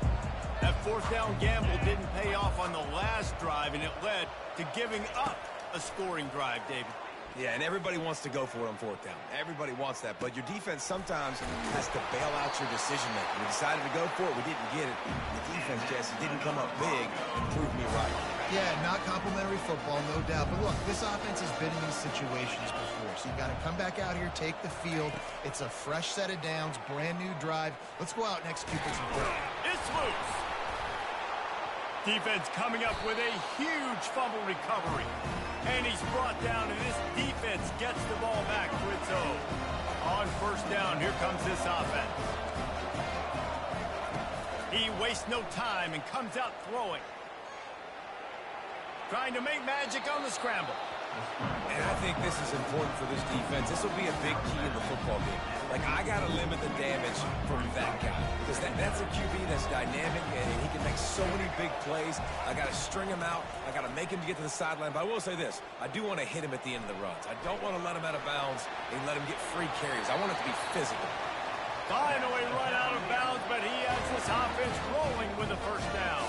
That fourth down gamble didn't pay off on the last drive, and it led to giving up a scoring drive, David. Yeah, and everybody wants to go for it on fourth down. Everybody wants that, but your defense sometimes has to bail out your decision-making. We decided to go for it. We didn't get it. The defense, Jesse, didn't come up big and prove me right. Yeah, not complimentary football, no doubt. But look, this offense has been in these situations before, so you got to come back out here, take the field. It's a fresh set of downs, brand new drive. Let's go out and execute this. It's loose. Defense coming up with a huge fumble recovery. And he's brought down, and this defense gets the ball back to its own. On first down, here comes this offense. He wastes no time and comes out throwing. Trying to make magic on the scramble. And I think this is important for this defense. This will be a big key in the football game. Like, I got to limit the damage from that guy. Because that's a QB that's dynamic, and he can make so many big plays. I got to string him out. I got to make him to get to the sideline. But I will say this. I do want to hit him at the end of the runs. I don't want to let him out of bounds and let him get free carries. I want it to be physical. Finally run out of bounds, but he has this offense rolling with the first down.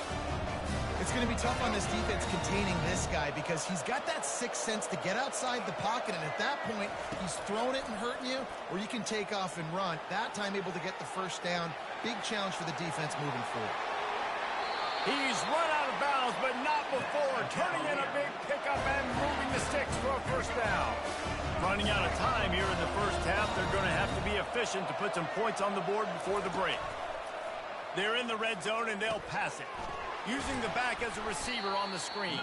It's going to be tough on this defense containing this guy because he's got that sixth sense to get outside the pocket, and at that point, he's throwing it and hurting you, or you can take off and run. That time able to get the first down. Big challenge for the defense moving forward. He's run out of bounds, but not before. Turning in a big pickup and moving the sticks for a first down. Running out of time here in the first half. They're going to have to be efficient to put some points on the board before the break. They're in the red zone, and they'll pass it, using the back as a receiver on the screen.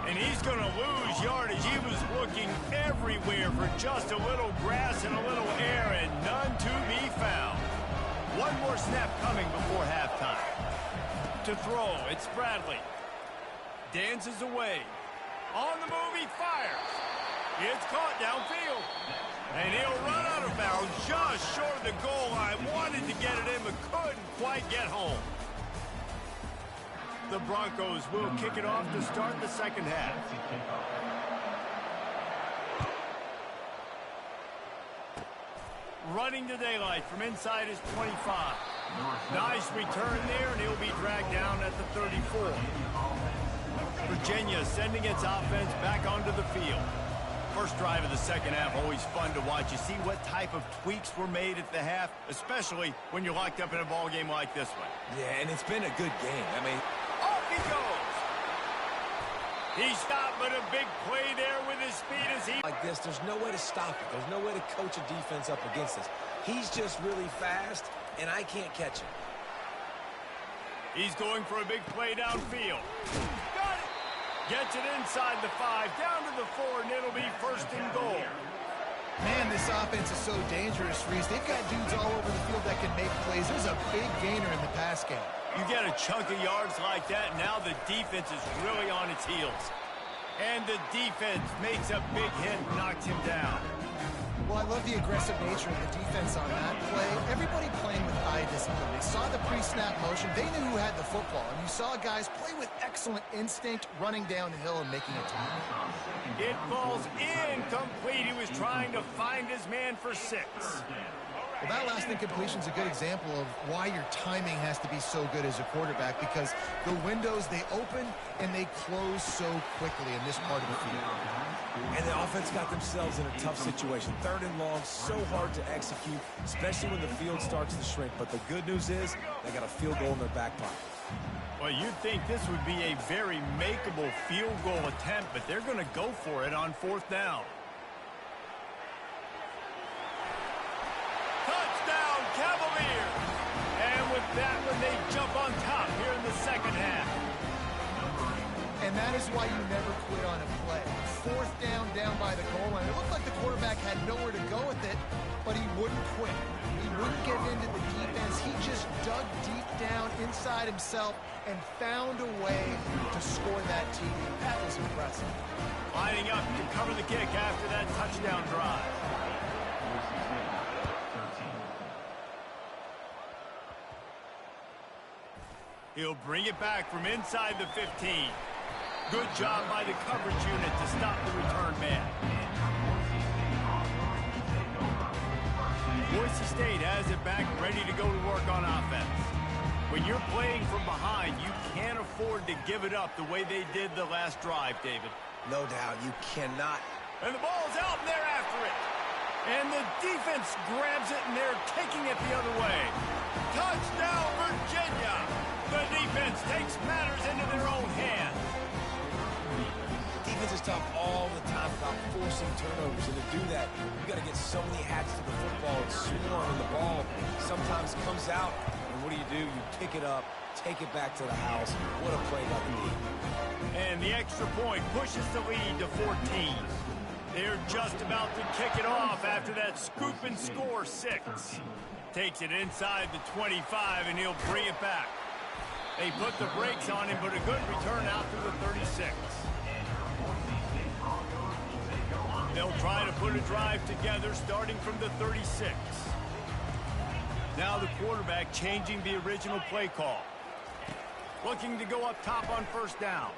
And he's going to lose yardage. He was looking everywhere for just a little grass and a little air, and none to be found. One more snap coming before halftime. To throw, it's Bradley. Dances away. On the move, he fires. It's caught downfield. And he'll run out of bounds just short of the goal line. Wanted to get it in, but couldn't quite get home. The Broncos will kick it off to start the second half. Running to daylight from inside his 25. Nice return there, and he'll be dragged down at the 34. Virginia sending its offense back onto the field. First drive of the second half, always fun to watch. You see what type of tweaks were made at the half, especially when you're locked up in a ball game like this one. Yeah, and it's been a good game. I mean, off he goes. He stopped, but a big play there with his speed as he... Like this, there's no way to stop it. There's no way to coach a defense up against this. He's just really fast, and I can't catch him. He's going for a big play downfield. Got it! Gets it inside the 5, down to the 4, and it'll be first and goal. Man, this offense is so dangerous, Reese. They've got dudes all over the field that can make plays. There's a big gainer in the pass game. You get a chunk of yards like that, now the defense is really on its heels. And the defense makes a big hit, knocks him down. Well, I love the aggressive nature of the defense on that play. Everybody playing with eye discipline. They saw the pre-snap motion. They knew who had the football. And you saw guys play with excellent instinct, running downhill and making a tackle. It falls incomplete. He was trying to find his man for 6. Well, that last incompletion is a good example of why your timing has to be so good as a quarterback, because the windows, they open and they close so quickly in this part of the field. And the offense got themselves in a tough situation. 3rd and long, so hard to execute, especially when the field starts to shrink. But the good news is they got a field goal in their back pocket. Well, you'd think this would be a very makeable field goal attempt, but they're going to go for it on 4th down. Touchdown, Cavaliers! And with that one, they jump on top here in the second half. And that is why you never quit on a play. 4th down by the goal line. It looked like the quarterback had nowhere to go with it, but he wouldn't quit. He wouldn't give in to the defense. He just dug deep down inside himself and found a way to score that TD. That was impressive. Lining up to cover the kick after that touchdown drive. He'll bring it back from inside the 15. Good job by the coverage unit to stop the return man. Boise State has it back, ready to go to work on offense. When you're playing from behind, you can't afford to give it up the way they did the last drive, David. No doubt, you cannot. And the ball's out, and they're after it. And the defense grabs it, and they're taking it the other way. Touchdown, Virginia! The defense takes matters into their own hands. Defense is tough all the time about forcing turnovers, and to do that, you got to get so many hats to the football and swarm, and the ball sometimes comes out, and what do? You pick it up, take it back to the house. What a play by the team. And the extra point pushes the lead to 14. They're just about to kick it off after that scoop and score 6. Takes it inside the 25, and he'll bring it back. They put the brakes on him, but a good return out to the 36. They'll try to put a drive together starting from the 36. Now the quarterback changing the original play call. Looking to go up top on 1st down.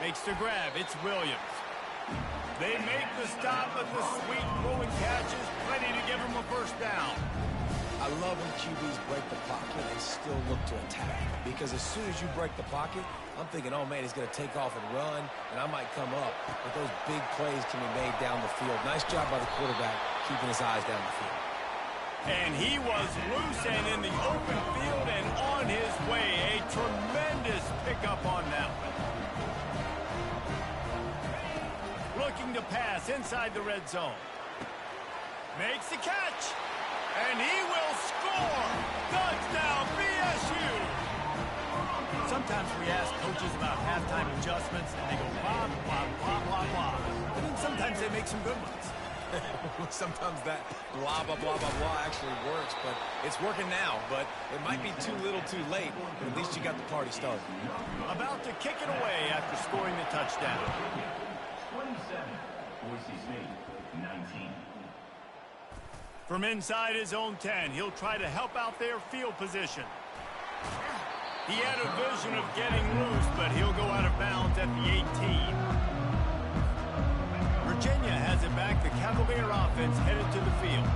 Makes the grab. It's Williams. They make the stop, but the sweet throwing catch is plenty to give him a 1st down. I love when QBs break the pocket and still look to attack. Because as soon as you break the pocket, I'm thinking, oh, man, he's going to take off and run, and I might come up. But those big plays can be made down the field. Nice job by the quarterback keeping his eyes down the field. And he was loose and in the open field and on his way. A tremendous pickup on that one. Looking to pass inside the red zone. Makes the catch. And he will score! Touchdown, BSU! Sometimes we ask coaches about halftime adjustments, and they go blah, blah, blah, blah, blah. But then sometimes they make some good ones. Sometimes that blah, blah, blah, blah, blah actually works, but it's working now. But it might be too little too late, but at least you got the party started. About to kick it away after scoring the touchdown. 27, Boise State, 19. From inside his own 10, he'll try to help out their field position. He had a vision of getting loose, but he'll go out of bounds at the 18. Virginia has it back. The Cavalier offense headed to the field.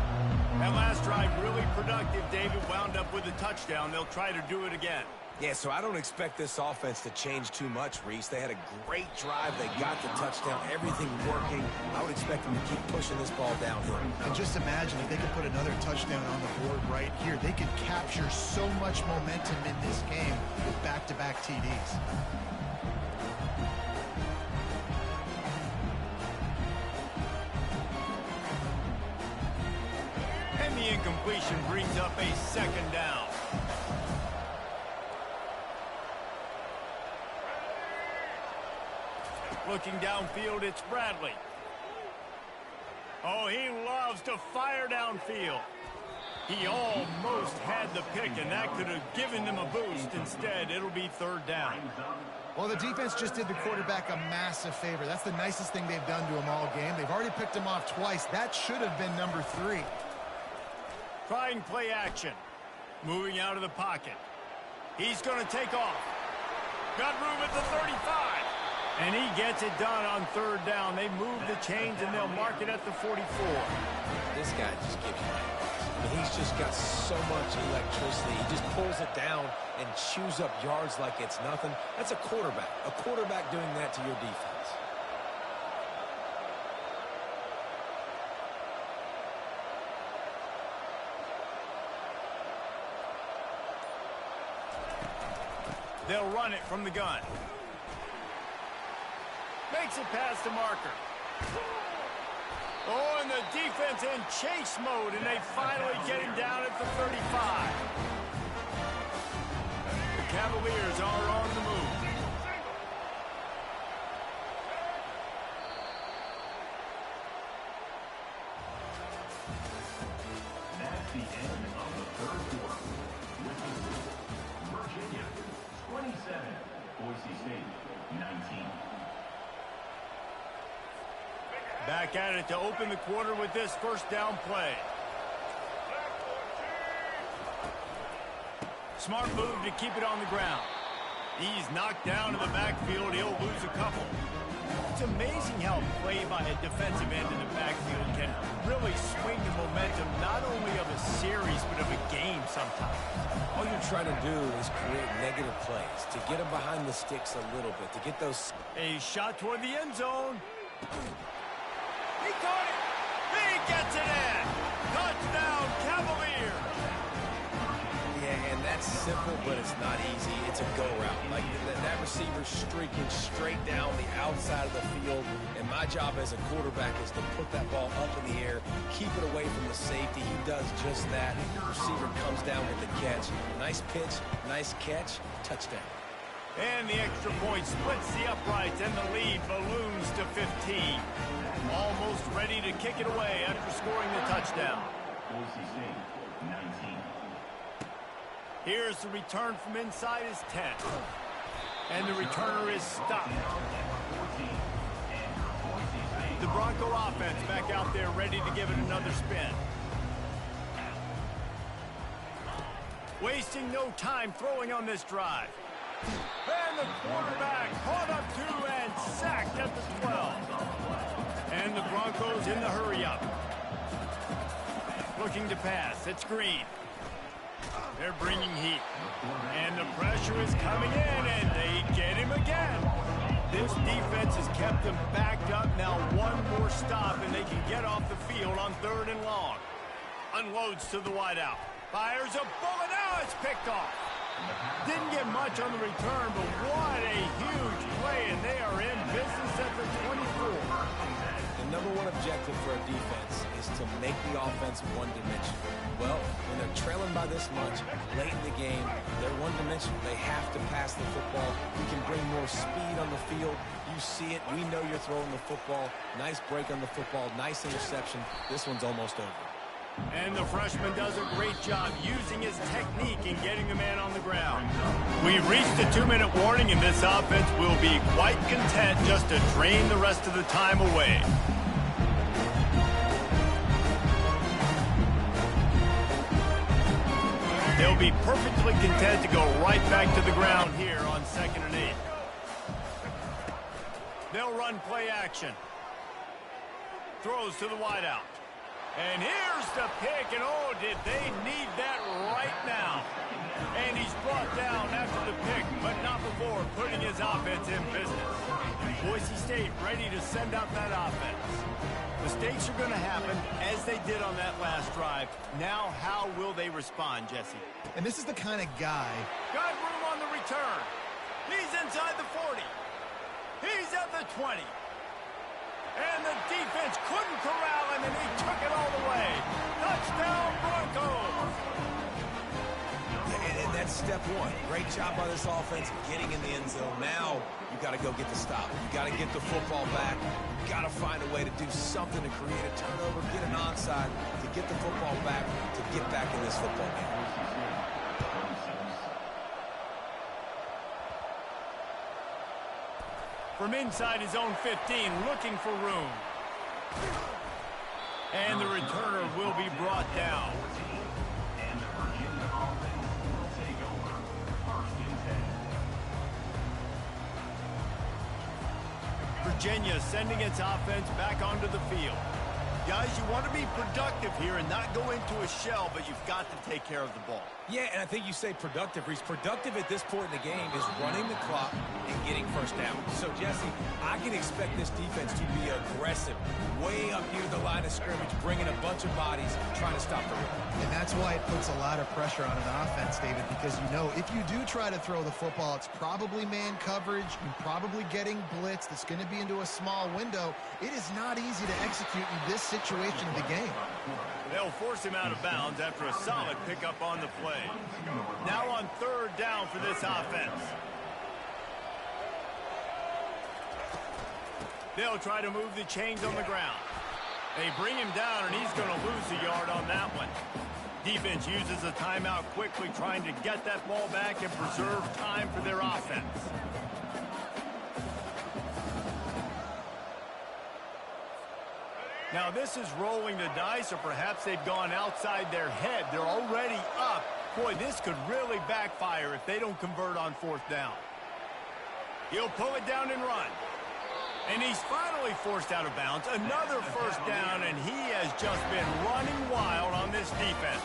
That last drive really productive. David wound up with a touchdown. They'll try to do it again. Yeah, so I don't expect this offense to change too much, Reese. They had a great drive. They got the touchdown. Everything working. I would expect them to keep pushing this ball downhill. And just imagine if they could put another touchdown on the board right here. They could capture so much momentum in this game with back-to-back TDs. And the incompletion brings up a second down. Looking downfield, it's Bradley. Oh, he loves to fire downfield. He almost had the pick, and that could have given them a boost. Instead, it'll be third down. Well, the defense just did the quarterback a massive favor. That's the nicest thing they've done to him all game. They've already picked him off twice. That should have been number 3. Trying play action. Moving out of the pocket. He's going to take off. Got room at the 35. And he gets it done on third down. They move the chains, and they'll mark it at the 44. This guy just gives you I mean, he's just got so much electricity. He just pulls it down and chews up yards like it's nothing. That's a quarterback. A quarterback doing that to your defense. They'll run it from the gun. Makes it past the marker. Oh, and the defense in chase mode, and they finally get him down at the 35. The Cavaliers are on the move. That's the end of the third quarter. Virginia, 27, Boise State, 19. Back at it to open the quarter with this first down play. Smart move to keep it on the ground. He's knocked down in the backfield. He'll lose a couple. It's amazing how play by a defensive end in the backfield can really swing the momentum not only of a series but of a game sometimes. All you're trying to do is create negative plays, to get them behind the sticks a little bit, to get those... A shot toward the end zone. He caught it. He gets it in. Touchdown, Cavaliers. Yeah, and that's simple, but it's not easy. It's a go route. Like that receiver's streaking straight down the outside of the field, and my job as a quarterback is to put that ball up in the air, keep it away from the safety. He does just that. The receiver comes down with the catch. Nice pitch, nice catch, touchdown. And the extra point splits the uprights, and the lead balloons to 15. Almost ready to kick it away after scoring the touchdown. Boise State, 19. Here's the return from inside his 10. And the returner is stopped. The Bronco offense back out there ready to give it another spin. Wasting no time throwing on this drive. And the quarterback caught up to and sacked at the 12. And the Broncos in the hurry-up. Looking to pass. It's Green. They're bringing heat. And the pressure is coming in, and they get him again. This defense has kept them backed up. Now one more stop, and they can get off the field on 3rd and long. Unloads to the wideout. Fires a bullet. Now it's picked off. Didn't get much on the return, but what a huge play, and they are in business at the 24. The number one objective for a defense is to make the offense one-dimensional. Well, when they're trailing by this much, late in the game, they're one-dimensional. They have to pass the football. We can bring more speed on the field. You see it. We know you're throwing the football. Nice break on the football. Nice interception. This one's almost over. And the freshman does a great job using his technique and getting the man on the ground. We've reached a 2-minute warning, and this offense will be quite content just to drain the rest of the time away. They'll be perfectly content to go right back to the ground here on 2nd and 8. They'll run play action. Throws to the wideout. And here's the pick, and oh, did they need that right now. And he's brought down after the pick, but not before putting his offense in business. Boise State ready to send out that offense. Mistakes are going to happen, as they did on that last drive. Now, how will they respond, Jesse? And this is the kind of guy. Got room on the return. He's inside the 40. He's at the 20. And the defense couldn't corral him, and he took it all the way. Touchdown, Broncos! And that's step one. Great job by this offense getting in the end zone. Now you got to go get the stop. You got to get the football back. You got to find a way to do something to create a turnover, get an onside, to get the football back, to get back in this football game. From inside his own 15, looking for room. And the returner will be brought down. And the Virginia offense will take over 1st and 10. Virginia sending its offense back onto the field. Guys, you want to be productive here and not go into a shell, but you've got to take care of the ball. Yeah, and I think you say productive. Reese, productive at this point in the game is running the clock and getting 1st down. So, Jesse, I can expect this defense to be aggressive, way up near the line of scrimmage, bringing a bunch of bodies, trying to stop the run. And that's why it puts a lot of pressure on an offense, David, because you know if you do try to throw the football, it's probably man coverage, you're probably getting blitzed, it's going to be into a small window. It is not easy to execute in this situation of the game. They'll force him out of bounds after a solid pickup on the play. Now on 3rd down for this offense. They'll try to move the chains on the ground. They bring him down, and he's going to lose a yard on that one. Defense uses a timeout quickly, trying to get that ball back and preserve time for their offense. Now this is rolling the dice, or perhaps they've gone outside their head. They're already up. Boy, this could really backfire if they don't convert on 4th down. He'll pull it down and run. And he's finally forced out of bounds. Another 1st down, and he has just been running wild on this defense.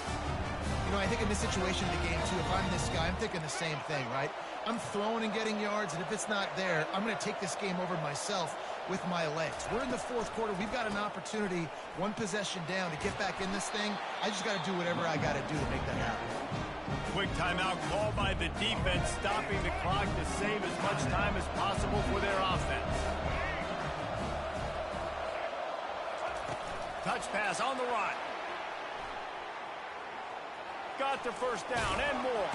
You know, I think in this situation of the game, too, if I'm this guy, I'm thinking the same thing, right? I'm throwing and getting yards, and if it's not there, I'm going to take this game over myself with my legs. We're in the 4th quarter. We've got an opportunity, 1 possession down, to get back in this thing. I just got to do whatever I got to do to make that happen. Quick timeout called by the defense, stopping the clock to save as much time as possible for their offense. Touch pass on the run. Got the 1st down and more.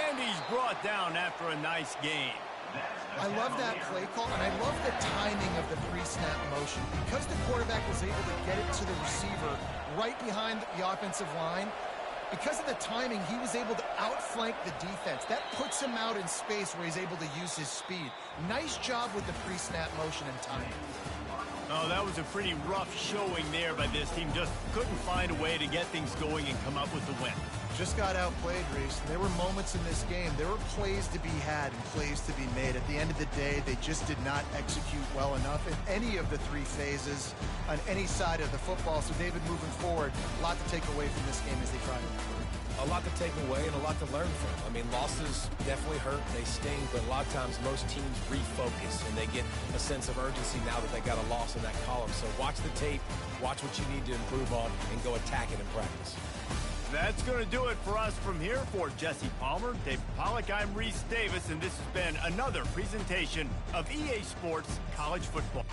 And he's brought down after a nice gain. I love that play call, and I love the timing of the pre-snap motion. Because the quarterback was able to get it to the receiver right behind the offensive line, because of the timing, he was able to outflank the defense. That puts him out in space where he's able to use his speed. Nice job with the pre-snap motion and timing. Oh, that was a pretty rough showing there by this team. Just couldn't find a way to get things going and come up with the win. Just got outplayed, Reese. There were moments in this game. There were plays to be had and plays to be made. At the end of the day, they just did not execute well enough in any of the 3 phases on any side of the football. So, David, moving forward, a lot to take away from this game as they try to improve. a lot to take away and a lot to learn from. I mean, losses definitely hurt, they sting, but a lot of times most teams refocus and they get a sense of urgency now that they got a loss in that column. So watch the tape, watch what you need to improve on, and go attack it in practice. That's going to do it for us from here. For Jesse Palmer, Dave Pollack, I'm Reese Davis, and this has been another presentation of EA Sports College Football.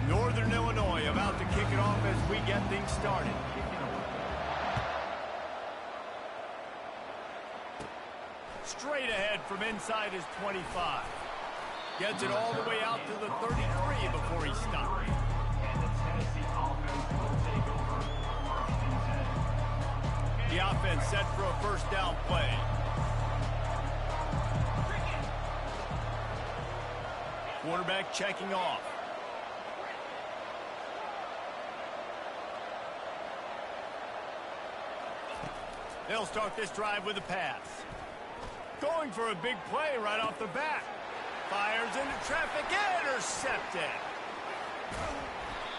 Northern Illinois about to kick it off as we get things started. Straight ahead from inside his 25. Gets it all the way out to the 33 before he stops. And the Tennessee offense will take over first and 10. The offense set for a first down play. Quarterback checking off. They'll start this drive with a pass. Going for a big play right off the bat. Fires into traffic, intercepted.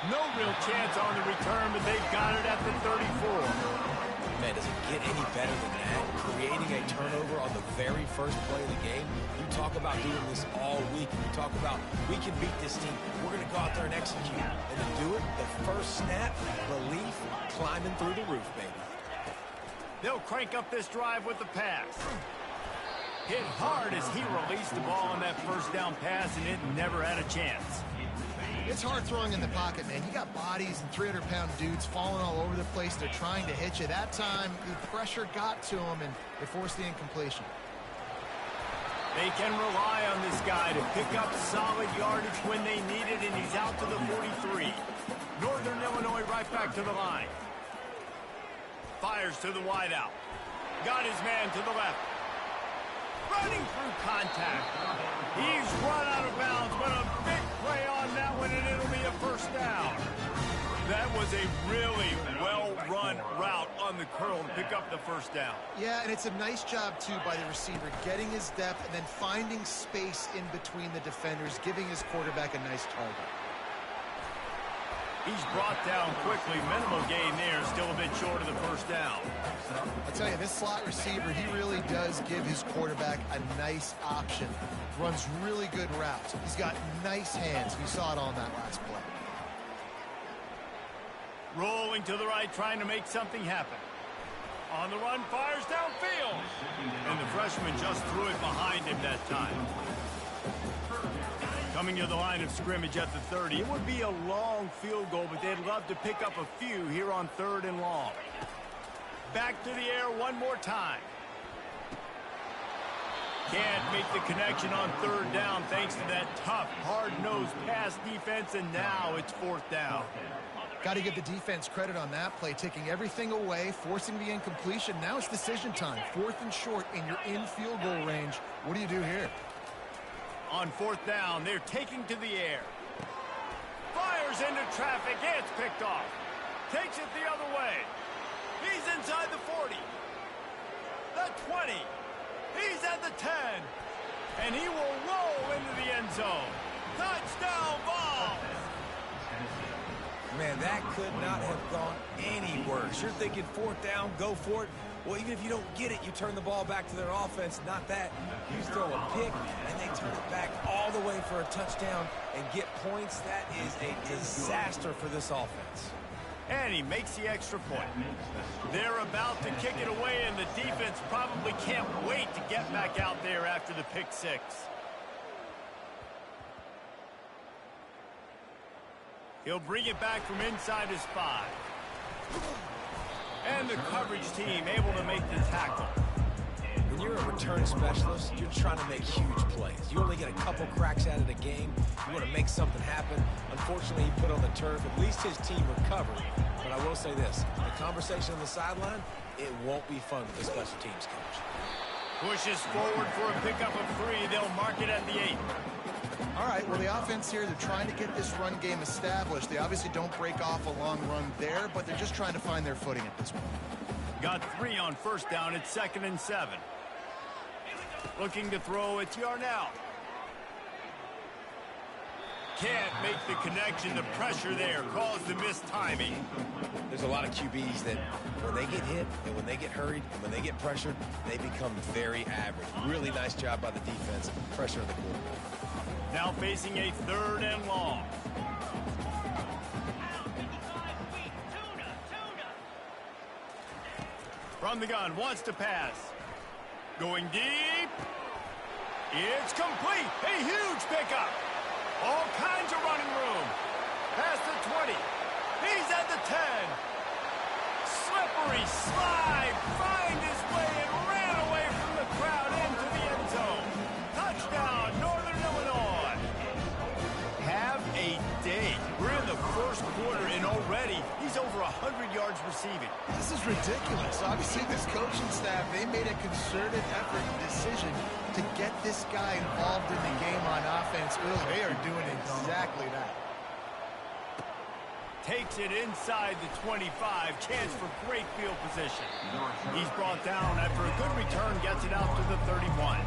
No real chance on the return, but they've got it at the 34. Man, does it get any better than that? Creating a turnover on the very first play of the game. You talk about doing this all week. You talk about, we can beat this team. We're going to go out there and execute. And to do it, the first snap, belief, climbing through the roof, baby. They'll crank up this drive with the pass. Hit hard as he released the ball on that first down pass, and it never had a chance. It's hard throwing in the pocket, man. You got bodies and 300-pound dudes falling all over the place. They're trying to hit you. That time, the pressure got to them, and they forced the incompletion. They can rely on this guy to pick up solid yardage when they need it, and he's out to the 43. Northern Illinois right back to the line. Fires to the wideout. Got his man to the left. running through contact. He's run out of bounds, but a big play on that one, and it'll be a first down. That was a really well-run route on the curl to pick up the first down. Yeah, and it's a nice job, too, by the receiver, getting his depth and then finding space in between the defenders, giving his quarterback a nice target. He's brought down quickly. Minimal gain there, still a bit short of the first down. I'll tell you, this slot receiver, he really does give his quarterback a nice option. Runs really good routes. He's got nice hands. We saw it on that last play. Rolling to the right, trying to make something happen. On the run, fires downfield. And the freshman just threw it behind him that time. Coming to the line of scrimmage at the 30. It would be a long field goal, but they'd love to pick up a few here on 3rd and long. Back to the air one more time. Can't make the connection on 3rd down thanks to that tough, hard-nosed pass defense, and now it's 4th down. Got to give the defense credit on that play, taking everything away, forcing the incompletion. Now it's decision time. 4th and short, and you're in field goal range. What do you do here? On 4th down, they're taking to the air. Fires into traffic. It's picked off. Takes it the other way. He's inside the 40. The 20. He's at the 10. And he will roll into the end zone. Touchdown, Vols! Man, that could not have gone any worse. You're thinking 4th down, go for it. Well, even if you don't get it, you turn the ball back to their offense. Not that. You throw a pick, and they turn it back all the way for a touchdown and get points. That is a disaster for this offense. And he makes the extra point. They're about to kick it away, and the defense probably can't wait to get back out there after the pick six. He'll bring it back from inside his 5. And the coverage team able to make the tackle. When you're a return specialist, you're trying to make huge plays. You only get a couple cracks at it a game. You want to make something happen. Unfortunately, he put on the turf. At least his team recovered. But I will say this, the conversation on the sideline, it won't be fun with the special teams coach. Pushes forward for a pickup of 3. They'll mark it at the 8. All right, well, the offense here, they're trying to get this run game established. They obviously don't break off a long run there, but they're just trying to find their footing at this point. Got 3 on 1st down. It's 2nd and 7. Looking to throw, it's Yarnell. Can't make the connection. The pressure there caused the missed timing. There's a lot of QBs that when they get hit and when they get hurried and when they get pressured, they become very average. Really nice job by the defense, pressure on the quarterback. Now facing a 3rd and long. From the gun, wants to pass. Going deep. It's complete. A huge pickup. All kinds of running room. Past the 20. He's at the 10. Slippery slide. Find his way and ran away from the crowd into the end zone. Touchdown, Northern Illinois. Have a day. We're in the 1st quarter, and already he's over 100 yards receiving. This is ridiculous. Obviously, this coaching staff, they made a concerted effort and decision to get this guy involved in the game on offense early. They are doing exactly that. Takes it inside the 25. Chance for great field position. He's brought down after a good return. Gets it out to the 31.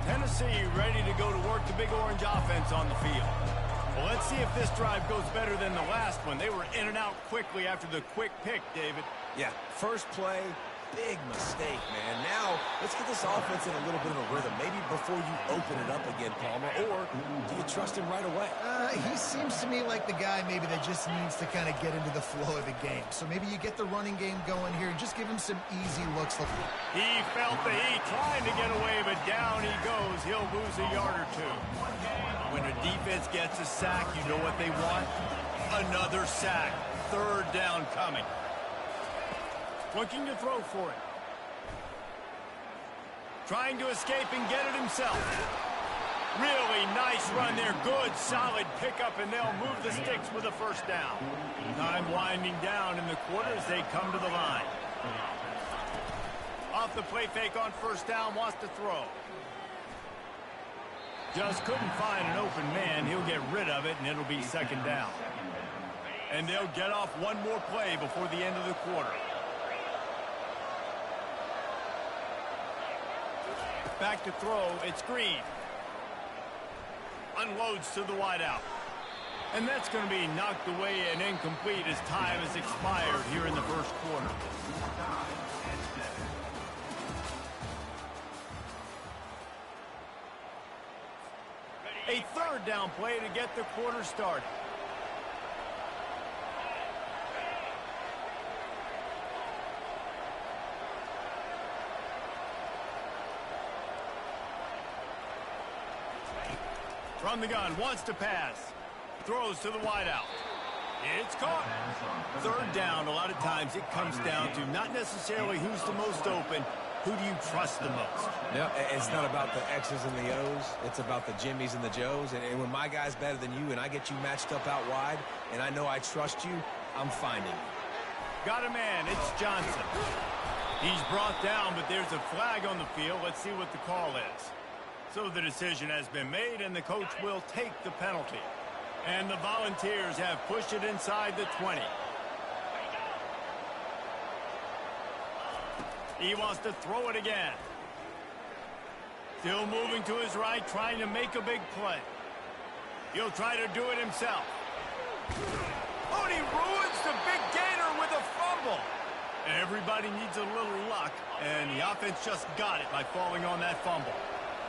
Tennessee ready to go to work the Big Orange offense on the field. Well, let's see if this drive goes better than the last one. They were in and out quickly after the quick pick, David. Yeah, first play, big mistake, man. Now, let's get this offense in a little bit of a rhythm. Maybe before you open it up again, Palmer, or do you trust him right away? He seems to me like the guy maybe that just needs to kind of get into the flow of the game. So maybe you get the running game going here and just give him some easy looks. He felt the heat, trying to get away, but down he goes. He'll lose a yard or 2. When a defense gets a sack, you know what they want? Another sack. 3rd down coming. Looking to throw for it. Trying to escape and get it himself. Really nice run there. Good, solid pickup, and they'll move the sticks with a 1st down. Time winding down in the quarter as they come to the line. Off the play fake on first down, wants to throw. Just couldn't find an open man. He'll get rid of it, and it'll be second down. And they'll get off one more play before the end of the quarter. Back to throw, it's Green. Unloads to the wideout. And that's going to be knocked away and incomplete as time has expired here in the first quarter. A third down play to get the quarter started. From the gun, wants to pass. Throws to the wideout. It's caught. Third down, a lot of times it comes down to not necessarily who's the most open, who do you trust the most? No, it's not about the X's and the O's. It's about the Jimmies and the Joes. And when my guy's better than you and I get you matched up out wide and I know I trust you, I'm finding you. Got a man. It's Johnson. He's brought down, but there's a flag on the field. Let's see what the call is. So the decision has been made, and the coach will take the penalty. And the Volunteers have pushed it inside the 20. He wants to throw it again. Still moving to his right, trying to make a big play. He'll try to do it himself. Oh, and he ruins the big gainer with a fumble. Everybody needs a little luck, and the offense just got it by falling on that fumble.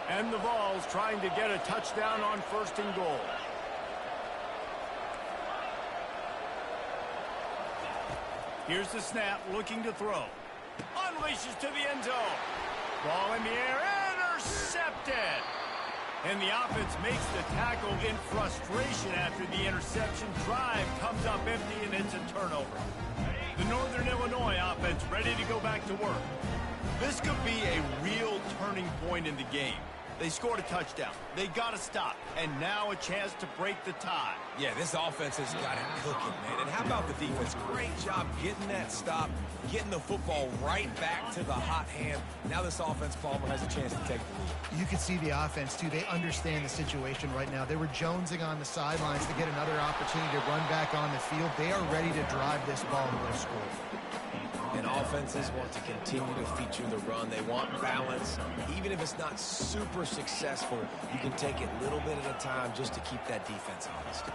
And the Vols trying to get a touchdown on first and goal. Here's the snap, looking to throw. Unleashes to the end zone. Ball in the air, intercepted. And the offense makes the tackle in frustration after the interception. Drive comes up empty, and it's a turnover. The Northern Illinois offense ready to go back to work. This could be a real turning point in the game. They scored a touchdown. They got to stop. And now a chance to break the tie. Yeah, this offense has got it cooking, man. And how about the defense? Great job getting that stop, getting the football right back to the hot hand. Now this offense, Palmer, has a chance to take the lead. You can see the offense, too. They understand the situation right now. They were jonesing on the sidelines to get another opportunity to run back on the field. They are ready to drive this ball to the score. And offenses want to continue to feature the run. They want balance. Even if it's not super successful, you can take it little bit at a time just to keep that defense honest.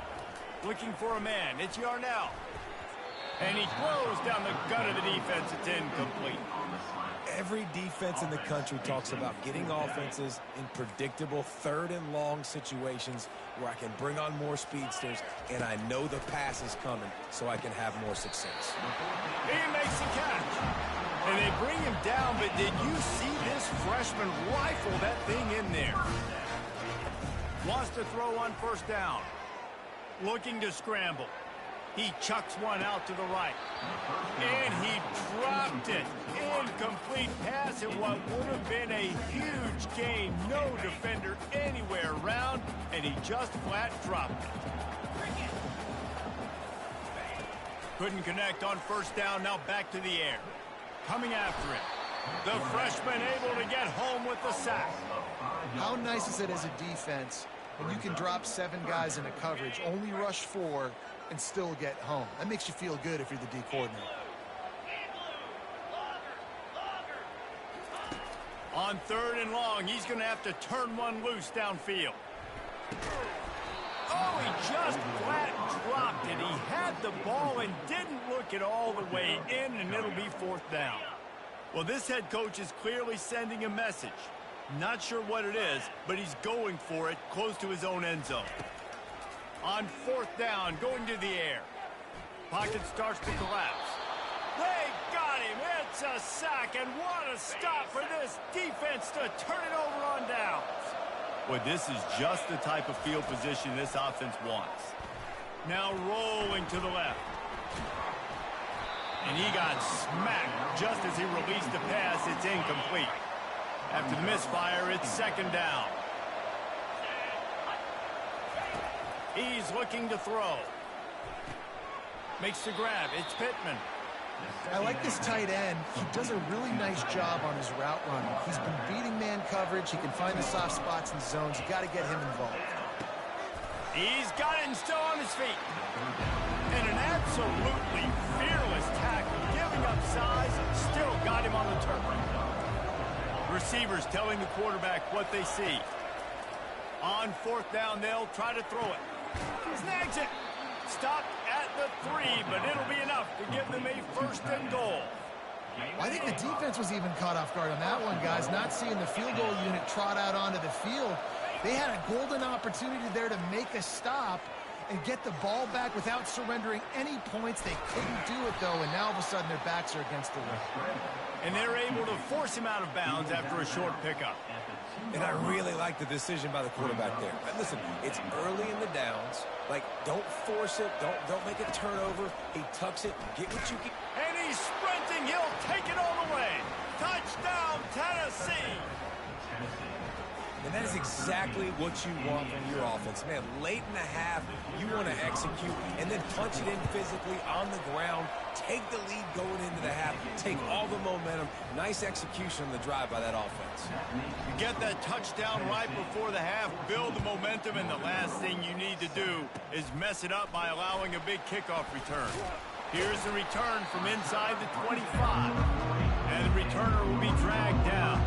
Looking for a man. It's Yarnell. And he throws down the gut of the defense. It's incomplete. Every defense in the country talks about getting offenses in predictable third and long situations where I can bring on more speedsters and I know the pass is coming so I can have more success. He makes the catch. And they bring him down, but did you see this freshman rifle that thing in there? Wants to throw on first down. Looking to scramble. He chucks one out to the right. And he dropped it. Incomplete pass in what would have been a huge gain. No defender anywhere around, and he just flat dropped it. Couldn't connect on first down, now back to the air. Coming after it. The freshman able to get home with the sack. How nice is it as a defense when you can drop 7 guys in a coverage, only rush 4, and still get home? That makes you feel good if you're the D coordinator. On third and long, he's going to have to turn one loose downfield. Oh, he just flat dropped it. He had the ball and didn't look it all the way in, and it'll be fourth down. Well, this head coach is clearly sending a message. Not sure what it is, but he's going for it close to his own end zone. On fourth down, going to the air. Pocket starts to collapse. They got him. It's a sack, and what a stop for this defense to turn it over on downs. Well, this is just the type of field position this offense wants. Now rolling to the left. And he got smacked just as he released the pass. It's incomplete. After the misfire, it's second down. He's looking to throw. Makes the grab. It's Pittman. I like this tight end. He does a really nice job on his route running. He's been beating man coverage. He can find the soft spots and zones. You got to get him involved. He's got it and still on his feet. And an absolutely fearless tackle, giving up size, still got him on the turf. Receivers telling the quarterback what they see. On fourth down, they'll try to throw it. Snags it. Stopped at the 3, but it'll be enough to give them a first and goal. I think the defense was even caught off guard on that one, guys. Not seeing the field goal unit trot out onto the field. They had a golden opportunity there to make a stop and get the ball back without surrendering any points. They couldn't do it, though, and now all of a sudden their backs are against the wall. And they're able to force him out of bounds after a short pickup. And I really like the decision by the quarterback there. But listen, it's early in the downs. Like, don't force it. Don't make a turnover. He tucks it. Get what you can. And he's sprinting. He'll take it all the way. Touchdown, Tennessee. And that is exactly what you want from your offense. Man, late in the half, you want to execute and then punch it in physically on the ground. Take the lead going into the half. Take all the momentum. Nice execution on the drive by that offense. You get that touchdown right before the half, build the momentum, and the last thing you need to do is mess it up by allowing a big kickoff return. Here's the return from inside the 25. And the returner will be dragged down.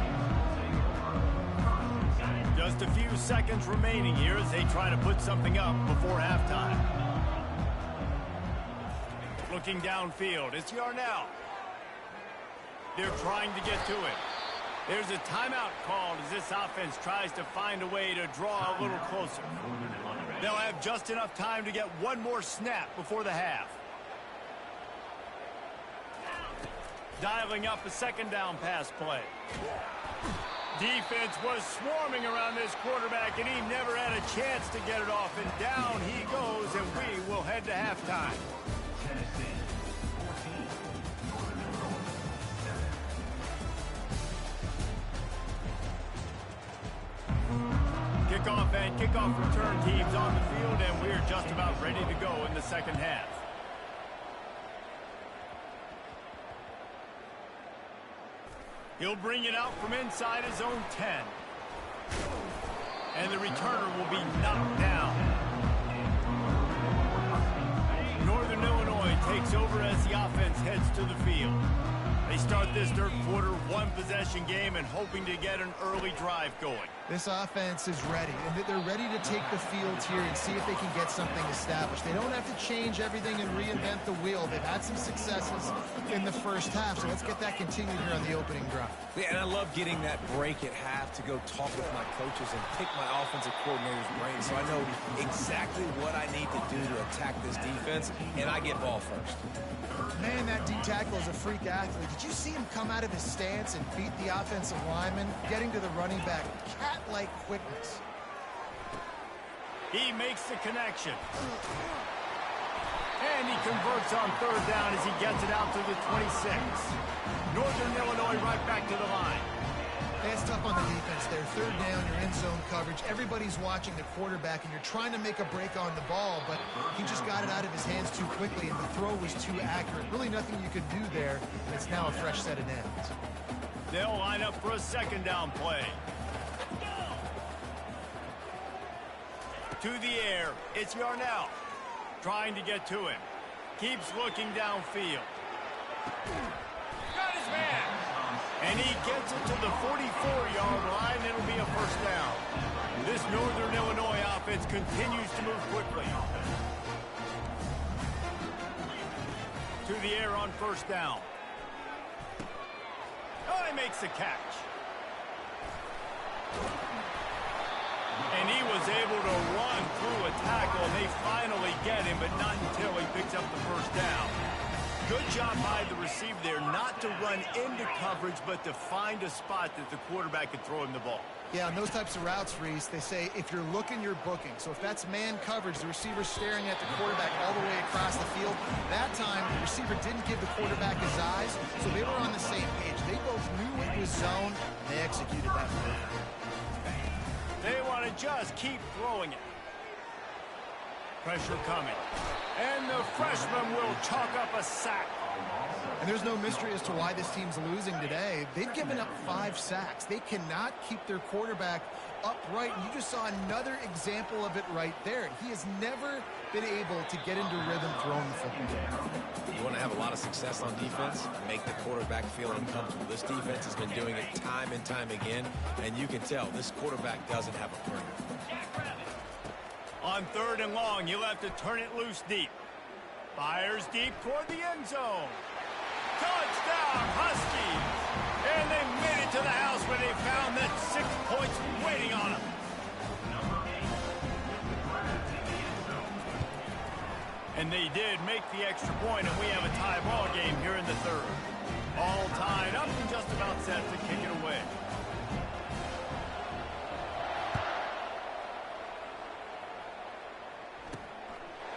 Just a few seconds remaining here as they try to put something up before halftime. Looking downfield, it's Yarnell. They're trying to get to it. There's a timeout called as this offense tries to find a way to draw a little closer. They'll have just enough time to get one more snap before the half. Dialing up a second down pass play. Defense was swarming around this quarterback, and he never had a chance to get it off. And down he goes, and we will head to halftime. Tennessee 14, Kickoff and kickoff return teams on the field, and we're just about ready to go in the second half. He'll bring it out from inside his own 10. And the returner will be knocked down. Northern Illinois takes over as the offense heads to the field. They start this third quarter one-possession game and hoping to get an early drive going. This offense is ready, and they're ready to take the field here and see if they can get something established. They don't have to change everything and reinvent the wheel. They've had some successes in the first half, so let's get that continued here on the opening drive. Yeah, and I love getting that break at half to go talk with my coaches and pick my offensive coordinator's brain so I know exactly what I need to do to attack this defense, and I get ball first. Man, that D tackle is a freak athlete. Did you see him come out of his stance and beat the offensive lineman, getting to the running back? Cat-like quickness. He makes the connection. And he converts on third down as he gets it out to the 26. Northern Illinois right back to the line. It's tough on the defense there. Third down, you're in zone coverage. Everybody's watching the quarterback, and you're trying to make a break on the ball, but he just got it out of his hands too quickly, and the throw was too accurate. Really nothing you could do there, and it's now a fresh set of downs. They'll line up for a second down play. To the air, it's Yarnell. Trying to get to him. Keeps looking downfield. Got his man. And he gets it to the 44-yard line. It'll be a first down. This Northern Illinois offense continues to move quickly. To the air on first down. Oh, he makes the catch. And he was able to run through a tackle, and they finally get him, but not until he picks up the first down. Good job by the receiver there, not to run into coverage, but to find a spot that the quarterback could throw him the ball. Yeah, on those types of routes, Reese, they say if you're looking, you're booking. So if that's man coverage, the receiver's staring at the quarterback all the way across the field. That time, the receiver didn't give the quarterback his eyes, so they were on the same page. They both knew it was zone, and they executed that play. They want to just keep throwing it. Pressure coming. And the freshman will chalk up a sack. And there's no mystery as to why this team's losing today. They've given up 5 sacks. They cannot keep their quarterback upright. And you just saw another example of it right there. He has never been able to get into rhythm throwing the football. You want to have a lot of success on defense, make the quarterback feel uncomfortable. This defense has been doing it time and time again, and you can tell this quarterback doesn't have a brain. On 3rd and long, you'll have to turn it loose deep. Fires deep toward the end zone. Touchdown, Huskies! And they made it to the house where they found that 6 points waiting on them. And they did make the extra point, and we have a tie ball game here in the 3rd. All tied up and just about set to kick it away.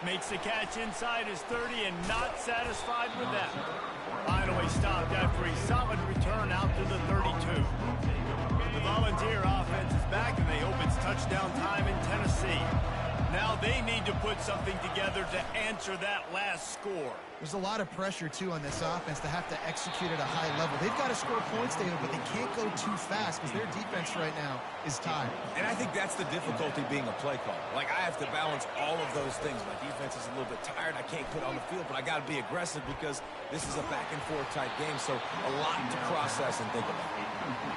Makes the catch inside his 30 and not satisfied with that. Finally stopped after a solid return out to the 32. The Volunteer offense is back, and they hope it's touchdown time in Tennessee. Now they need to put something together to answer that last score. There's a lot of pressure, too, on this offense to have to execute at a high level. They've got to score points, David, but they can't go too fast because their defense right now is tired. And I think that's the difficulty being a play caller. Like, I have to balance all of those things. My defense is a little bit tired. I can't put on the field, but I got to be aggressive because this is a back-and-forth type game, so a lot to process and think about.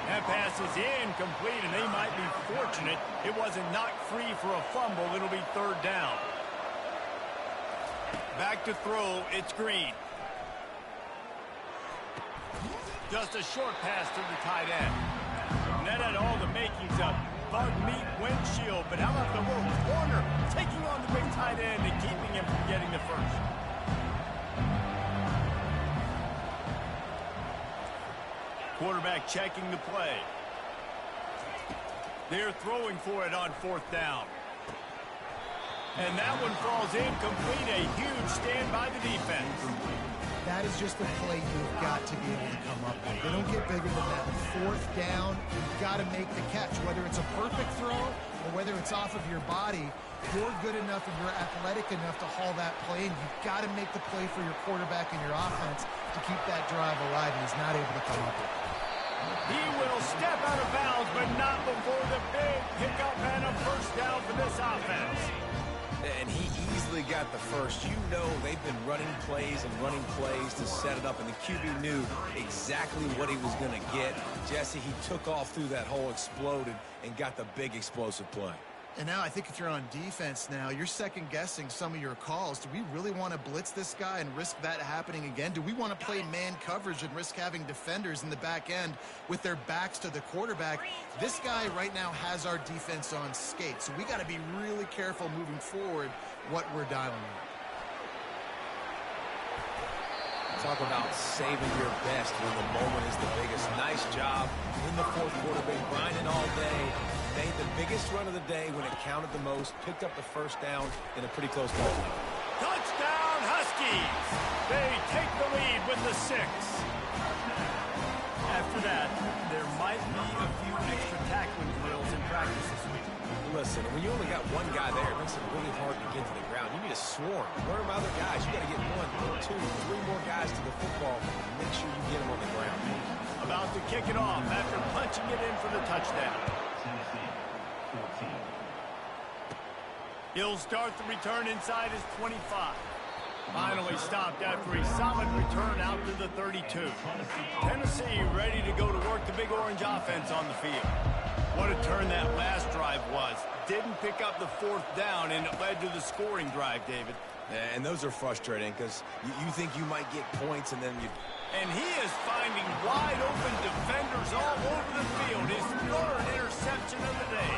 That pass is incomplete, and they might be fortunate it wasn't knocked free for a fumble. It'll be 3rd down. Back to throw, it's Green. Just a short pass to the tight end. And that had all the makings of bug meat windshield, but how about the little corner taking on the big tight end and keeping him from getting the first? Quarterback checking the play. They're throwing for it on 4th down. And that one falls incomplete. A huge stand by the defense. That is just a play you've got to be able to come up with. They don't get bigger than that. 4th down, you've got to make the catch. Whether it's a perfect throw or whether it's off of your body, you're good enough and you're athletic enough to haul that play, and you've got to make the play for your quarterback and your offense to keep that drive alive, and he's not able to come up with it. He will step out of bounds, but not before the big pickup and a first down for this offense. And he easily got the first. You know they've been running plays to set it up, and the QB knew exactly what he was going to get. Jesse, he took off through that hole, exploded, and got the big explosive play. And now I think if you're on defense now, you're second-guessing some of your calls. Do we really want to blitz this guy and risk that happening again? Do we want to play man coverage and risk having defenders in the back end with their backs to the quarterback? This guy right now has our defense on skates, so we got to be really careful moving forward what we're dialing on. Talk about saving your best when the moment is the biggest. Nice job in the 4th quarter. Been grinding all day. Made the biggest run of the day when it counted the most. Picked up the first down in a pretty close ball game. Touchdown, Huskies! They take the lead with the 6. After that, there might be a few extra tackling drills in practice this week. Listen, when you only got one guy there, it makes it really hard to get to the ground. You need a swarm. Where are my other guys? You got to get 1, 2, 3 more guys to the football. Make sure you get them on the ground. About to kick it off after punching it in for the touchdown. He'll start the return inside his 25. Finally stopped after a solid return out to the 32. Tennessee ready to go to work the Big Orange offense on the field. What a turn that last drive was. Didn't pick up the 4th down, and it led to the scoring drive, David. And those are frustrating because you think you might get points, and then you... And he is finding wide-open defenders all over the field. His 3rd interception of the day.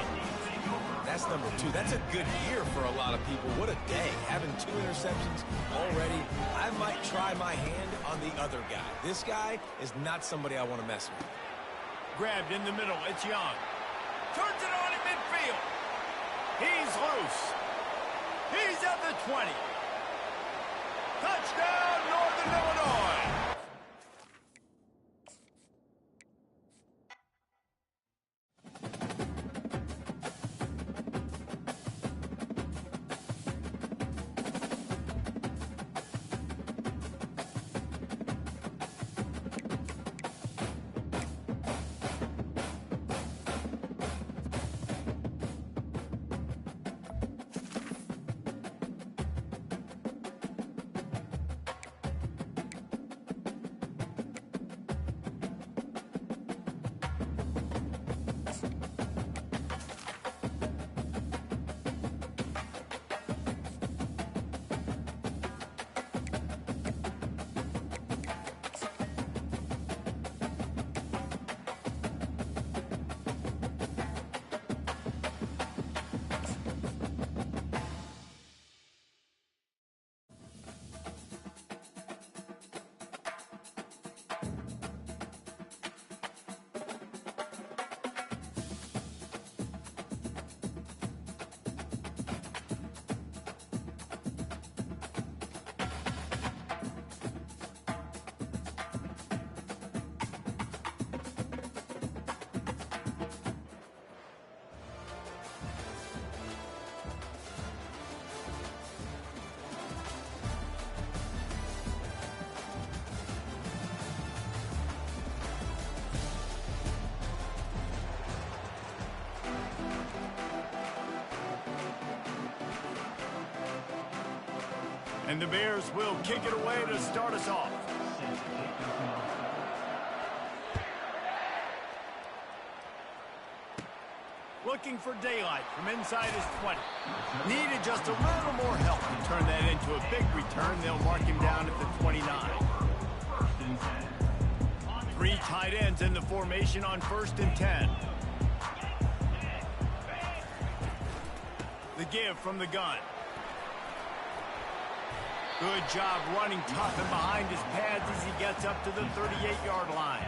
That's number 2. That's a good year for a lot of people. What a day. Having 2 interceptions already. I might try my hand on the other guy. This guy is not somebody I want to mess with. Grabbed in the middle. It's Young. Turns it on in midfield. He's loose. He's at the 20. Touchdown, Northern Illinois. And the Bears will kick it away to start us off. Looking for daylight from inside his 20. Needed just a little more help to turn that into a big return. They'll mark him down at the 29. 3 tight ends in the formation on 1st and 10. The give from the gun. Good job running tough and behind his pads as he gets up to the 38-yard line.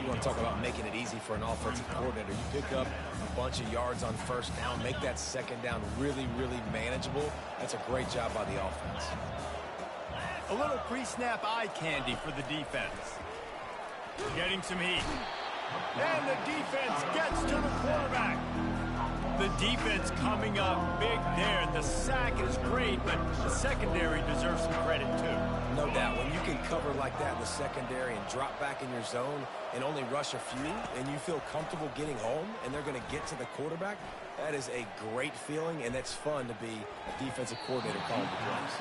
You want to talk about making it easy for an offensive coordinator. You pick up a bunch of yards on 1st down, make that 2nd down really, really manageable. That's a great job by the offense. A little pre-snap eye candy for the defense. Getting some heat. And the defense gets to the quarterback. The defense coming up big there. The sack is great, but the secondary deserves some credit too. No doubt. When you can cover like that in the secondary and drop back in your zone and only rush a few, and you feel comfortable getting home, and they're going to get to the quarterback, that is a great feeling, and it's fun to be a defensive coordinator calling the plays.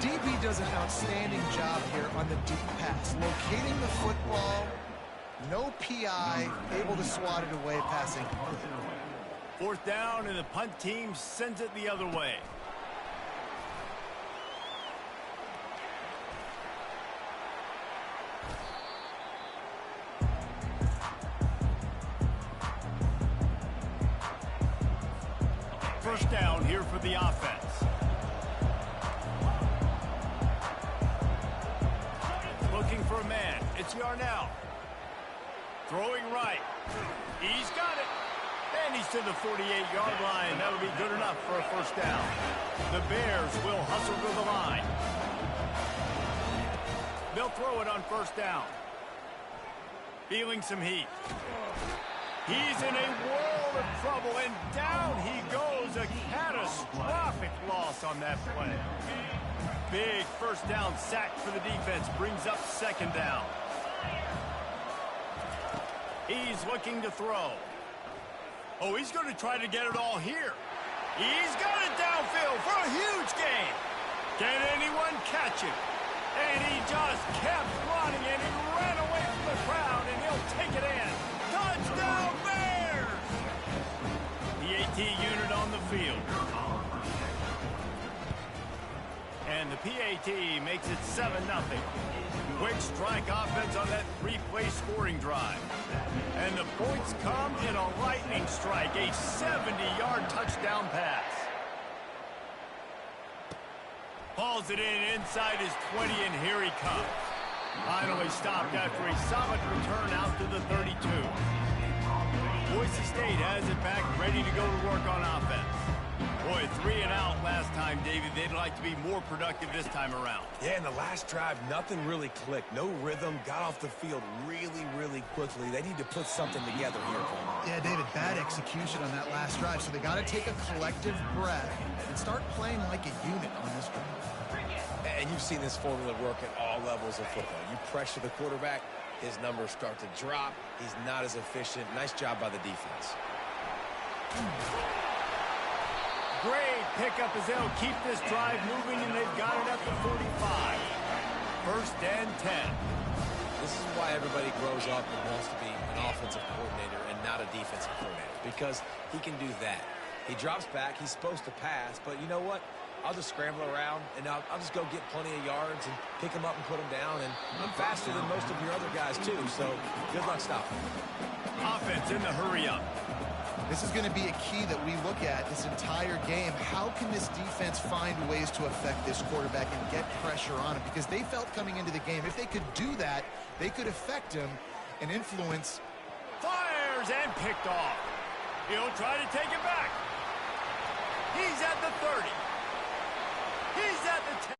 DB does an outstanding job here on the deep pass, locating the football, no PI, able to swat it away passing. 4th down, and the punt team sends it the other way. First down here for the offense. Looking for a man. It's Yarnell. Throwing right. He's got it. And he's to the 48-yard line. That'll be good enough for a 1st down. The Bears will hustle to the line. They'll throw it on 1st down. Feeling some heat. He's in a world of trouble, and down he goes. A catastrophic loss on that play. Big 1st down sack for the defense. Brings up 2nd down. He's looking to throw. Oh, he's going to try to get it all here. He's got it downfield for a huge gain. Can anyone catch him? And he just kept running, and he ran away from the crowd, and he'll take it in. Touchdown, Bears! The AT unit on the field. And the PAT makes it 7-0. Quick strike offense on that 3-play scoring drive. And the points come in a lightning strike, a 70-yard touchdown pass. Hauls it in inside his 20, and here he comes. Finally stopped after a solid return out to the 32. Boise State has it back, ready to go to work on offense. Boy, 3 and out last time, David. They'd like to be more productive this time around. Yeah, in the last drive, nothing really clicked. No rhythm, got off the field really, really quickly. They need to put something together here. Yeah, David, bad execution on that last drive, so they got to take a collective breath and start playing like a unit on this drive. And you've seen this formula work at all levels of football. You pressure the quarterback, his numbers start to drop. He's not as efficient. Nice job by the defense. Great pickup as they'll keep this drive moving, and they've got it at the 45. 1st and 10. This is why everybody grows up and wants to be an offensive coordinator and not a defensive coordinator, because he can do that. He drops back. He's supposed to pass, but you know what? I'll just scramble around, and I'll just go get plenty of yards and pick him up and put him down, and I'm faster than most of your other guys, too, so good luck stopping. Offense in the hurry-up. This is going to be a key that we look at this entire game. How can this defense find ways to affect this quarterback and get pressure on him? Because they felt coming into the game, if they could do that, they could affect him and influence. Fires and picked off. He'll try to take it back. He's at the 30. He's at the 10.